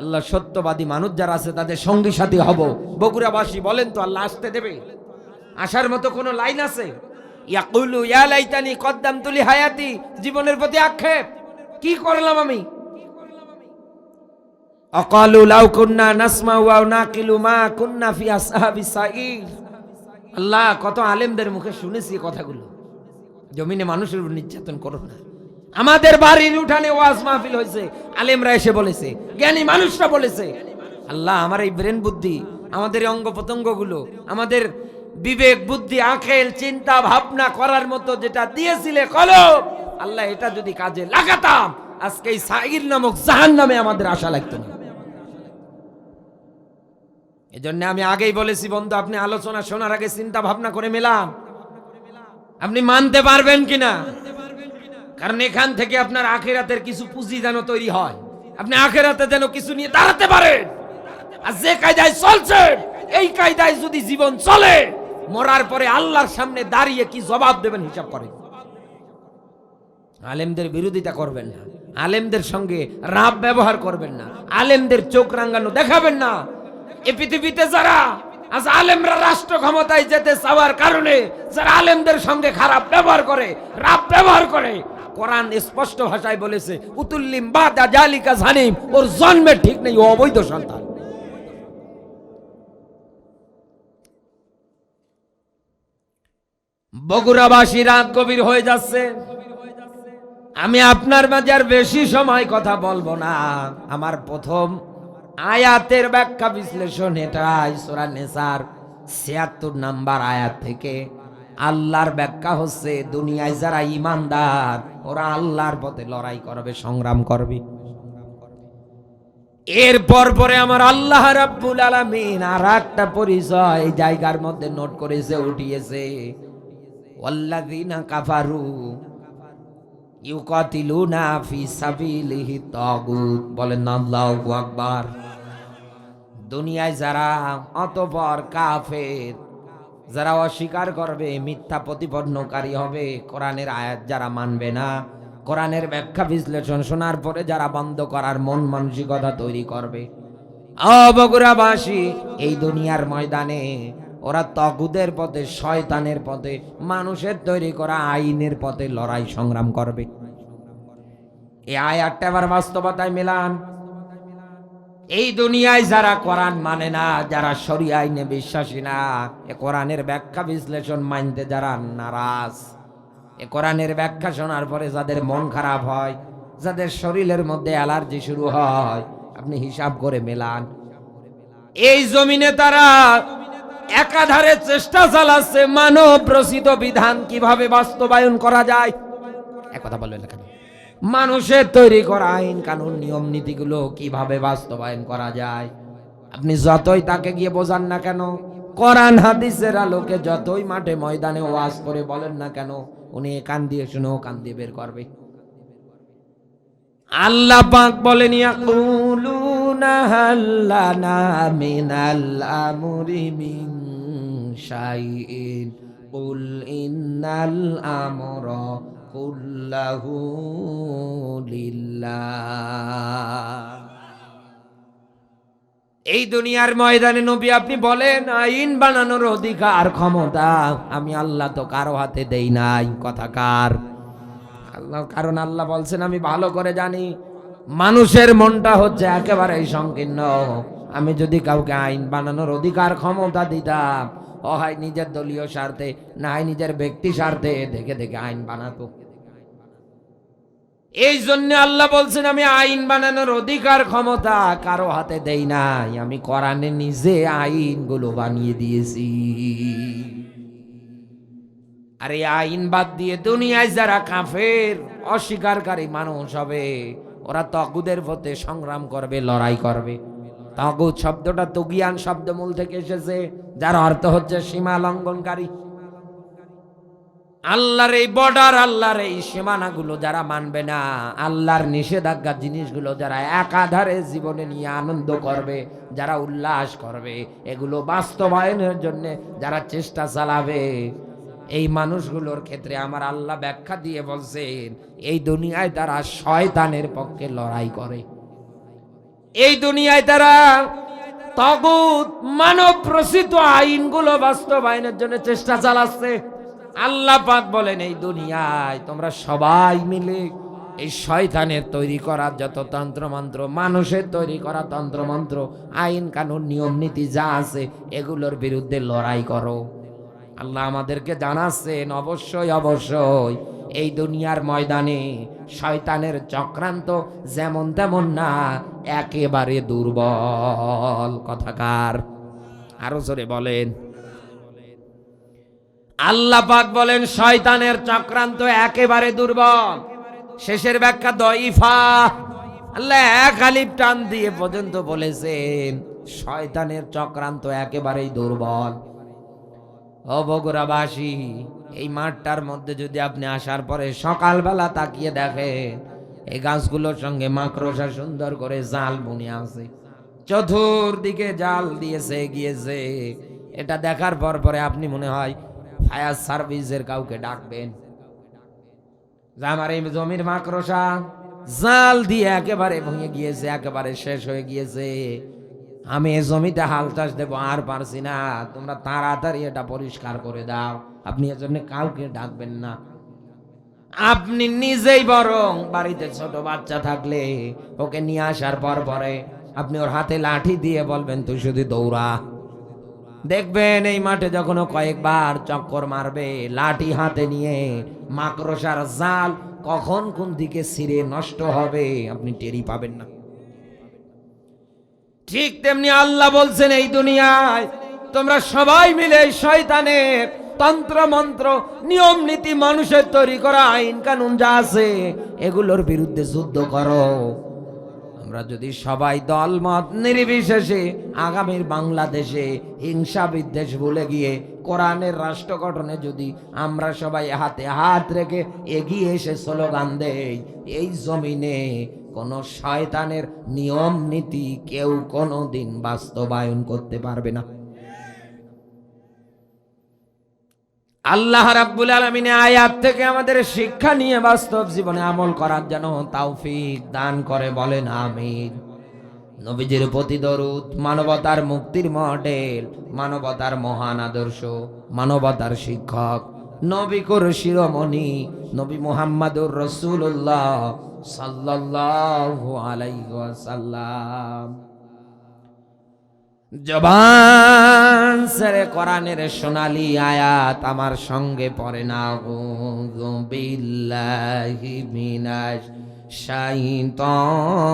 আল্লাহ সত্যবাদী মানুষ যারা আছে তাদের সঙ্গী সাথী হব। বগুড়াবাসী বলেন তো আল্লাহ আসতে দেবে? আসার মতো কোনো লাইন আছে? ইয়াকুলু ইয়া লাইতানি কদ্দামতু লি হায়াতি, জীবনের প্রতি আক্ষেপ, কি করলাম আমি? আকালু লাউ কুন্না নাসমাউ ওয়া নাকিলু মা কুন্না ফি আসহাবিস সাঈর। আল্লাহ কত আলেমদের মুখে শুনেছি কথাগুলো, জমিনে মানুষের উপর নির্যাতন করো না। আমাদের বাড়ির উঠানে ওয়াজ মাহফিল হয়েছে, আলেমরা এসে বলেছে, জ্ঞানী মানুষরা বলেছে। আল্লাহ আমার এই ব্রেন বুদ্ধি, আমাদের অঙ্গ প্রত্যঙ্গগুলো, আমাদের বিবেক বুদ্ধি আঁকেল চিন্তা ভাবনা করার মতো যেটা দিয়েছিলে কলম, আল্লাহ এটা যদি কাজে লাগাতাম আজকে এই সাঈর নামক জাহান্নামে আমাদের আশা লাগতো না। এজন্য আমি আগেই বলেছি বন্ধু, আপনি আলোচনা শোনার আগে চিন্তা ভাবনা করে মেলান, আপনি মানতে পারবেন কিনা। কারণ এখান থেকে আপনার আখিরাতের কিছু পুঁজি যেন তৈরি হয়, আপনি আখিরাতে যেন কিছু নিয়ে দাঁড়াতে পারেন। আর যে কায়দায় চলছে এই কায়দায় যদি জীবন চলে, মরার পরে আল্লাহর সামনে দাঁড়িয়ে কি জবাব দেবেন হিসাব করেন। আলেমদের বিরোধিতা করবেন না, আলেমদের সঙ্গে রাব ব্যবহার করবেন না, আলেমদের চোখ রাঙানো দেখাবেন না। এই পৃথিবীতে যারা আজ আলেমরা রাষ্ট্র ক্ষমতায় যেতে চাওয়ার কারণে যারা আলেমদের সঙ্গে খারাপ ব্যবহার করে, রাব ব্যবহার করে, কোরআন স্পষ্ট ভাষায় বলেছে উতুল্লিম বাদা জালিকা জানিম, ওর জন্মের ঠিক নেই, ও অবৈধ সন্তান। বগুড়াবাসী রাত গভীর হয়ে যাচ্ছে, আমি আপনার মাঝে আর বেশি সময় কথা বলবো না। আমার প্রথম আয়াতের ব্যাখ্যা বিশ্লেষণ এটাই, সূরা নিসার ৭৬ নাম্বার আয়াত থেকে। আল্লাহর ব্যাখ্যা হচ্ছে দুনিয়ায় যারা ঈমানদার ওরা আল্লাহর পথে লড়াই করবে, সংগ্রাম করবে। এরপর পরে আমার আল্লাহ রাব্বুল আলামিন আর একটা পরিচয় এই জায়গার মধ্যে নোট করেছে, উঠিয়েছে, ওয়াল্লাযীনা কাফারু ইউকাতিলুনা ফি সাবিলিহি তাগুত। বলেন আল্লাহু আকবার। দুনিয়ায় যারা অতঃপর কাফের, যারা অস্বীকার করবে, মিথ্যা প্রতিপন্নকারী হবে, কোরআনের আয়াত যারা মানবে না, কোরআনের ব্যাখ্যা বিশ্লেষণ শোনার পরে যারা বন্ধ করার মন মানসিকতা তৈরি করবে, বগুড়াবাসী এই দুনিয়ার ময়দানে ওরা তাগুতের পথে, শয়তানের পথে, মানুষের তৈরি করা আইনের পথে লড়াই সংগ্রাম করবে। এই আয়াতটা আবার বাস্তবতায় মেলান। এই দুনিয়ায় যারা কোরআন মানে না, যারা শরীয়ত আইনে বিশ্বাসী না, এ কোরআনের ব্যাখ্যা বিশ্লেষণ মানতে যারা নারাজ, এ কোরআনের ব্যাখ্যা শোনার পরে যাদের মন খারাপ হয়, যাদের শরীরের মধ্যে অ্যালার্জি শুরু হয়, আপনি হিসাব করে মেলান। এই জমিনে তারা একাধারে চেষ্টা চালাচ্ছে মানব রচিত বিধান কিভাবে বাস্তবায়ন করা যায়। এক কথা বলবেন না কেন? মানুষের তৈরি করা আইন কানুন নিয়ম নীতিগুলো কিভাবে বাস্তবায়ন করা যায়। আপনি যতই তাকে গিয়ে বোঝান না কেন, কোরআন হাদিসের আলোকে যতই মাঠে ময়দানে ওয়াজ করে বলেন না কেন, উনি কান দিয়ে শুনে কান দিয়ে বের করবে। আল্লাহ পাক বলেন ইয়াকুলুনা হাল্লানা মিনাল আমরি মিন শাইইন কুল ইন্নাল আমরা কুল্লাহু লিল্লাহ। এই দুনিয়ার ময়দানে নবী আপনি বলেন আইন বানানোর অধিকার ক্ষমতা আমি আল্লাহ তো কারো হাতে দেই নাই। কথা কার? আল্লাহ। কারণ আল্লাহ বলছেন আমি ভালো করে জানি মানুষের মনটা হচ্ছে একেবারে সংকীর্ণ। আমি যদি কাউকে আইন বানানোর অধিকার ক্ষমতা দিতাম, ও হয় নিজের দলীয় স্বার্থে, না হয় নিজের ব্যক্তি স্বার্থে দেখে দেখে আইন বানাতো। এই জন্য আল্লাহ বলছেন আমি আইন বানানোর অধিকার ক্ষমতা কারো হাতে দেই নাই, আমি কোরআনে নিজে আইনগুলো বানিয়ে দিয়েছি। আর এই আইন বাদ দিয়ে দুনিয়ায় যারা কাফের অস্বীকারী মানুষ হবে, ওরা তাগুতের পথে সংগ্রাম করবে, লড়াই করবে। তাগুত শব্দটা তুগিয়ান শব্দমূল থেকে এসেছে, যার অর্থ হচ্ছে সীমা লঙ্ঘনকারী। আল্লাহর এই বর্ডার, আল্লাহর এই সীমানাগুলো যারা মানবে না, আল্লাহর নিষেধাজ্ঞা জিনিসগুলো যারা একাধারে জীবনে নিয়ে আনন্দ করবে, যারা উল্লাস করবে, এগুলো বাস্তবায়নের জন্য যারা চেষ্টা চালাবে, এই মানুষগুলোর ক্ষেত্রে আমার আল্লাহ ব্যাখ্যা দিয়ে বলছেন এই দুনিয়ায় তারা শয়তানের পক্ষে লড়াই করে। এই দুনিয়ায় তারা তাগুত মানব রচিত আইনগুলো বাস্তবায়নের জন্য চেষ্টা চালাচ্ছে। আল্লাহ পাক বলেন এই দুনিয়ায় তোমরা সবাই মিলে এই শয়তানের তৈরি করা যত তন্ত্রমন্ত্র, মানুষের তৈরি করা তন্ত্রমন্ত্র, আইন কানুন নিয়ম নীতি যা আছে এগুলোর বিরুদ্ধে লড়াই করো। আল্লাহ আমাদেরকে জানাচ্ছেন অবশ্যই অবশ্যই এই দুনিয়ার ময়দানে শয়তানের চক্রান্ত যেমন তেমন না, একেবারে দুর্বল। কথাকার? আরো জোরে বলেন। আল্লাহ পাক বলেন শয়তানের চক্রান্ত একেবারে দুর্বল। শেষের ব্যাখ্যা দইফা। আল্লাহ এক আলিফ টান দিয়ে পর্যন্ত বলেছেন শয়তানের চক্রান্ত একেবারেই দুর্বল। ও বগুড়াবাসী, এই মাঠটার মধ্যে যদি আপনি আসার পরে সকালবেলা তাকিয়ে দেখেন, এই গাছগুলোর সঙ্গে মাকড়সা সুন্দর করে জাল বুনে আছে, চতুর্দিকে জাল দিয়েছে গিয়েছে। এটা দেখার পর পরে আপনি মনে হয় ফায়ার সার্ভিসের কাউকে ডাকবেন, যে আমার এই জমির মাকড়সা জাল দিয়ে একেবারে ভেঙে গিয়েছে, একেবারে শেষ হয়ে গিয়েছে, আমি এই জমিতে হাল চাষ দেবো, আর পারছি না, তোমরা তাড়াতাড়ি এটা পরিষ্কার করে দাও। আপনি এজন্য কাউকে ডাকবেন না, আপনি নিজেই বরং বাড়িতে ছোট বাচ্চা থাকলে ওকে নিয়ে আসার পর পরে আপনি ওর হাতে লাঠি দিয়ে বলবেন তুই শুধু দৌড়া। দেখবেন এই মাঠে যখন কয়েকবার চক্কর মারবে লাঠি হাতে নিয়ে, মাকড়সার জাল কখন কোন দিকে ছিঁড়ে নষ্ট হবে আপনি টেরি পাবেন না। ঠিক তেমনি আল্লাহ বলছেন এই দুনিয়ায় তোমরা সবাই মিলে শয়তানের তন্ত্র মন্ত্র নিয়ম নীতি মানুষের তৈরি করা আইন কানুন যা আছে এগুলোর বিরুদ্ধে যুদ্ধ করো। আমরা যদি সবাই দলমত নির্বিশেষে আগামীর বাংলাদেশে হিংসা বিদ্বেষ ভুলে গিয়ে কোরআনের রাষ্ট্র গঠনে যদি আমরা সবাই হাতে হাত রেখে এগিয়ে এসে স্লোগান দেই, এই জমিনে কোন শয়তানের নিয়ম নীতি কেউ কোনোদিন বাস্তবায়ন করতে পারবে না। আল্লাহ রাব্বুল আলামিন আয়াত থেকে আমাদের শিক্ষা নিয়ে বাস্তব জীবনে আমল করার জন্য তৌফিক দান করে, বলেন আমিন। নবীজির প্রতি দরুদ, মানবতার মুক্তির মডেল, মানবতার মহান আদর্শ, মানবতার শিক্ষক, নবী কুর শিরোমণি নবী মুহাম্মদুর রাসূলুল্লাহ সাল্লাল্লাহু আলাইহি ওয়াসাল্লাম। জবান সেরে কোরআনের সোনালী আয়াত আমার সঙ্গে পড়ে না। আউযু বিল্লাহি মিনাশ শাইতানির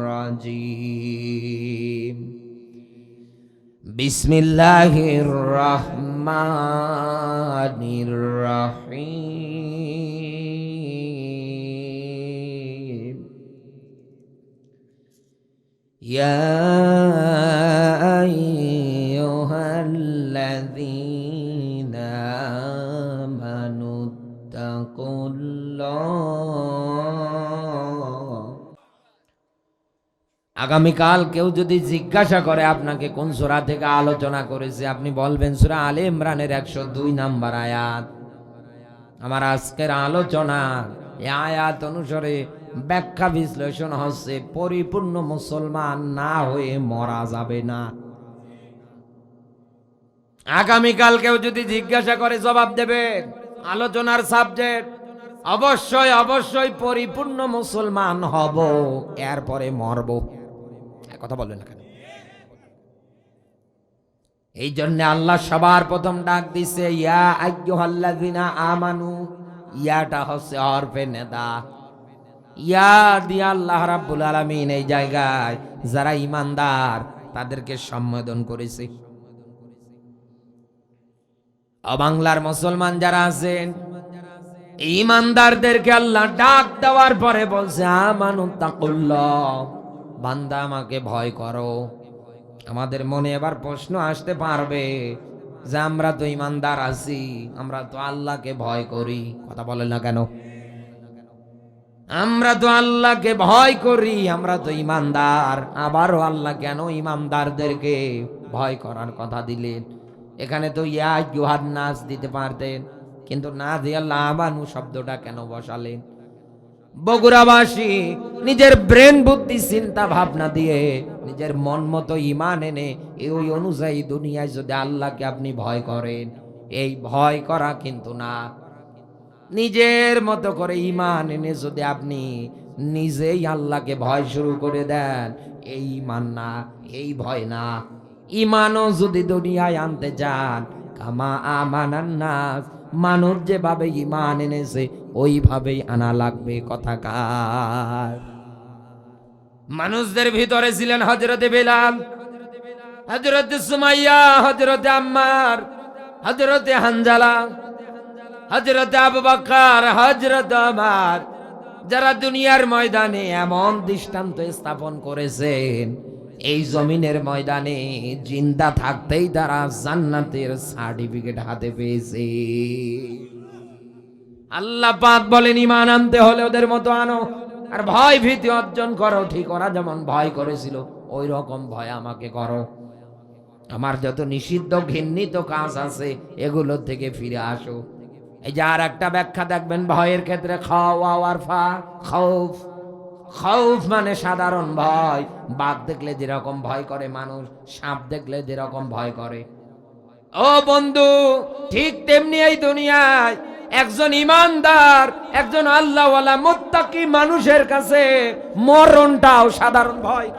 রাজিম। বিসমিল্লাহির রহমানির রহিম। ইয়া আইয়ুহাল্লাযীনা আমানুত্তাকুল্লাহ। আগামীকাল কেউ যদি জিজ্ঞাসা করে আপনাকে কোন সূরা থেকে আলোচনা করেছে, আপনি বলবেন সূরা আলে ইমরানের 102 নম্বর আয়াত। আমার আজকের আলোচনা এই আয়াত অনুসারে ব্যাখ্যা বিশ্লেষণ হচ্ছে পরিপূর্ণ মুসলমান না হয়ে মরা যাবে না। আগামীকাল কেউ যদি জিজ্ঞাসা করে জবাব দেবেন আলোচনার সাবজেক্ট অবশ্যই অবশ্যই পরিপূর্ণ মুসলমান হব, এরপরে মরব। কথা বলবেন না কেন? এই জন্য আল্লাহ সবার প্রথম ডাক দিছে ইয়া আইয়ুহাল্লাযিনা আমানু। ইয়াটা হচ্ছে হরফে নেদা। ইয়া দিয়া আল্লাহ রাব্বুল আলামিন এই জায়গায় যারা ঈমানদার তাদেরকে সম্বোধন করেছে। বাংলার মুসলমান যারা আছেন ঈমানদারদেরকে আল্লাহ ডাক দেওয়ার পরে বলছে আমানুত্তাকুল্লাহ, বান্দা আমাকে ভয় করো। আমাদের মনে এবার প্রশ্ন আসতে পারবে যে আমরা তো ঈমানদার আছি, আমরা তো আল্লাহকে ভয় করি, কথা বলেন না কেন? আমরা তো আল্লাহকে ভয় করি, আমরা তো ঈমানদার, আবারও আল্লাহ কেন ঈমানদারদেরকে ভয় করার কথা দিলেন? এখানে তো ইয়া আইয়ুহান নাস দিতে পারতেন, কিন্তু না দিয়ে আল্লাহ আমানু শব্দটা কেন বসালেন? বগুড়াবাসী নিজের ব্রেন বুদ্ধি চিন্তা ভাবনা দিয়ে নিজের মন মতো ঈমান এনে এই অনুযায়ী দুনিয়ায় যদি আল্লাহকে আপনি ভয় করেন, এই ভয় করা কিন্তু না। নিজের মতো করে ঈমান এনে যদি আপনি নিজেই আল্লাহকে ভয় শুরু করে দেন, এই ঈমান না, এই ভয় না। ঈমানও যদি দুনিয়ায় আনতে চান, কামা আমানান নাস, মানুষ যেভাবে ঈমান এনেছে ওইভাবেই আনা লাগবে। কথাকার মানুষদের ভিতরে ছিলেন হযরতে বেলাল, হযরতে সুমাইয়া, হযরতে আম্মার, হযরতে হানজালা, হযরতে আবু বকর, হযরতে ওমর, যারা দুনিয়ার ময়দানে এমন দৃষ্টান্ত স্থাপন করেছেন, এই জমিনের ময়দানে জিন্দা থাকতেই তারা জান্নাতের সার্টিফিকেট হাতে পেয়েছে। আল্লাহ পাক বলেন ঈমান আনতে হলে ওদের মতো আনো, আর ভয় ভীতি অর্জন করো। ঠিক ওরা যেমন ভয় করেছিল ওই রকম ভয় আমাকে করো। আমার যত নিষিদ্ধ ঘৃণিত কাজ আছে এগুলোর থেকে ফিরে আসো। এই যে আর একটা ব্যাখ্যা দেখবেন ভয়ের ক্ষেত্রে, খাউফ। খাউফ মানে সাধারণ ভয়। বাঘ দেখলে যেরকম ভয় করে মানুষ, সাপ দেখলে যেরকম ভয় করে, ও বন্ধু ঠিক তেমনি এই দুনিয়ায় একজন ঈমানদার, একজন আল্লাহওয়ালা মুত্তাকি মানুষের কাছে মরণটাও সাধারণ ভয়।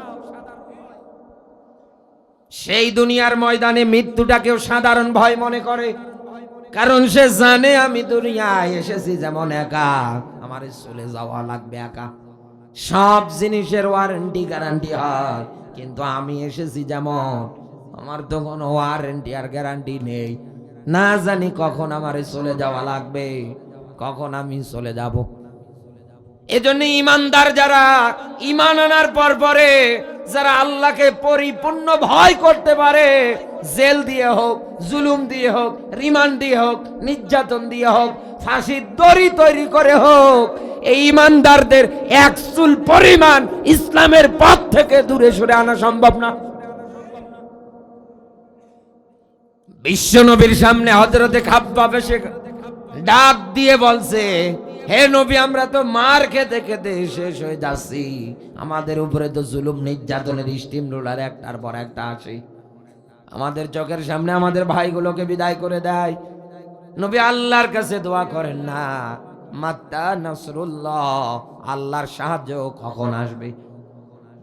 সেই দুনিয়ার ময়দানে মৃত্যুটাকেও সাধারণ ভয় মনে করে, কারণ সে জানে আমি দুনিয়ায় এসেছি যেমন একা, আমার চলে যাওয়া লাগবে একা। সব জিনিসের ওয়ারেন্টি গ্যারান্টি হয়, কিন্তু আমি এসেছি যেমন, আমার তো কোনো ওয়ারেন্টি আর গ্যারান্টি নেই। না জানি কখন আমারে চলে যাওয়া লাগবে, কখন আমি চলে যাব। এজন্য ঈমানদার যারা ঈমান আনার পরে যারা আল্লাহকে পরিপূর্ণ ভয় করতে পারে, জেল দিয়ে হোক, জুলুম দিয়ে হোক, রিমান্ড দিয়ে হোক, নির্যাতন দিয়ে হোক, ফাঁসির দড়ি তৈরি করে হোক, এই ঈমানদারদের এক চুল পরিমাণ ইসলামের পথ থেকে দূরে সরে আনা সম্ভব না। বিশ্বনবীর সামনে হযরতে খাব্বাব এসে ডাক দিয়ে বলছে, হে নবী, আমরা তো মার খেতে খেতে শেষ হয়ে যাচ্ছি, আমাদের উপরে তো জুলুম নির্যাতনের স্টিম রোলার একটার পর একটা আসে, আমাদের চোখের সামনে আমাদের ভাইগুলোকে বিদায় করে দেয়। নবী আল্লাহর কাছে দোয়া করেন না, মাত্তা নাসরুল্লাহ, আল্লাহর সাহায্য কখন আসবে?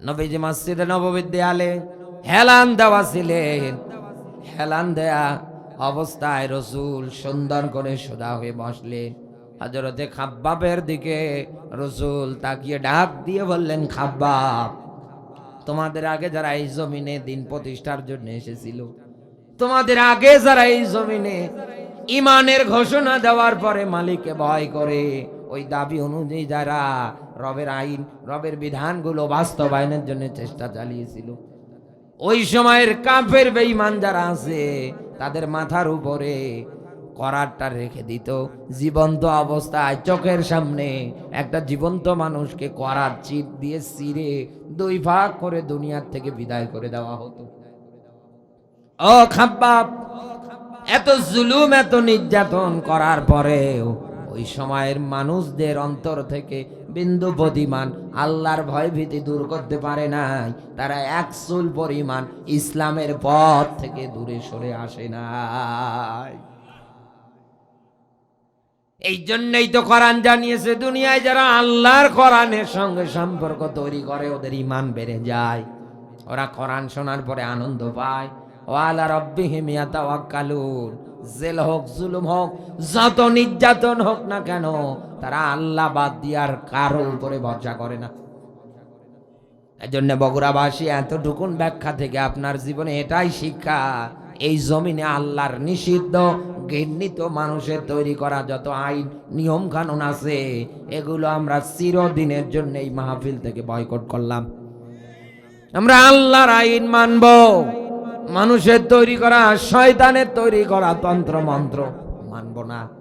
নবীজি মসজিদে নববীর দেয়ালে হেলান দেওয়া ছিলেন, হেলান দেয়া অবস্থায় রাসূল সুন্দর করে সোজা হয়ে বসলেন। হযরতে খাব্বাবের দিকে রাসূল তাকিয়ে ডাক দিয়ে বললেন, খাব্বাব, তোমাদের আগে যারা এই জমিনে দিন প্রতিষ্ঠার জন্য এসেছিল তোমাদের আগে যারা এই জমিনে ইমানের ঘোষণা দেওয়ার পরে মালিককে ভয় করে, ওই দাবি অনুযায়ী যারা রবের আইন, রবের বিধানগুলো বাস্তবায়নের জন্য চেষ্টা চালিয়েছিল, ওই সময়ের কাফের বেঈমান যারা আছে তাদের মাথার উপরে করারটা রেখে দিত। জীবন্ত অবস্থায় চোখের সামনে একটা জীবন্ত মানুষকে করার চিপ দিয়ে চিরে 2 ভাগ করে দুনিয়ার থেকে বিদায় করে দেওয়া হতো। ও খাব্বাব, এত জুলুম এত নির্যাতন করার পরেও ওই সময়ের মানুষদের অন্তর থেকে বিন্দু পরিমাণ আল্লাহর ভয় ভীতি দূর করতে পারে নাই। তারা 1 চুল পরিমাণ ইসলামের পথ থেকে দূরে সরে আসে নাই। এই জন্যই তো কোরআন জানিয়েছে, দুনিয়ায় যারা আল্লাহর কোরআনের সঙ্গে সম্পর্ক তৈরি করে ওদের ঈমান বেড়ে যায়। ওরা কোরআন শোনার পরে আনন্দ পায়। ওয়ালা রাব্বিহিম ইয়াতাওয়াক্কালুন। জেল হোক, জুলুম হোক, যত নির্যাতন হোক না কেন, তারা আল্লাহ বাদ দিয়ে আর কারো উপরে ভরসা করে না। এজন্য বগুড়াবাসী এতটুকুন ব্যাখ্যা থেকে আপনার জীবনে এটাই শিক্ষা, এই জমিনে আল্লাহর নিষিদ্ধ ঘৃণিত মানুষের তৈরি করা যত আইন নিয়ম কানুন আছে, এগুলো আমরা চিরদিনের জন্য এই মাহফিল থেকে বয়কট করলাম। আমরা আল্লাহর আইন মানব, মানুষের তৈরি করা, শয়তানের তৈরি করা তন্ত্র মন্ত্র মানব না।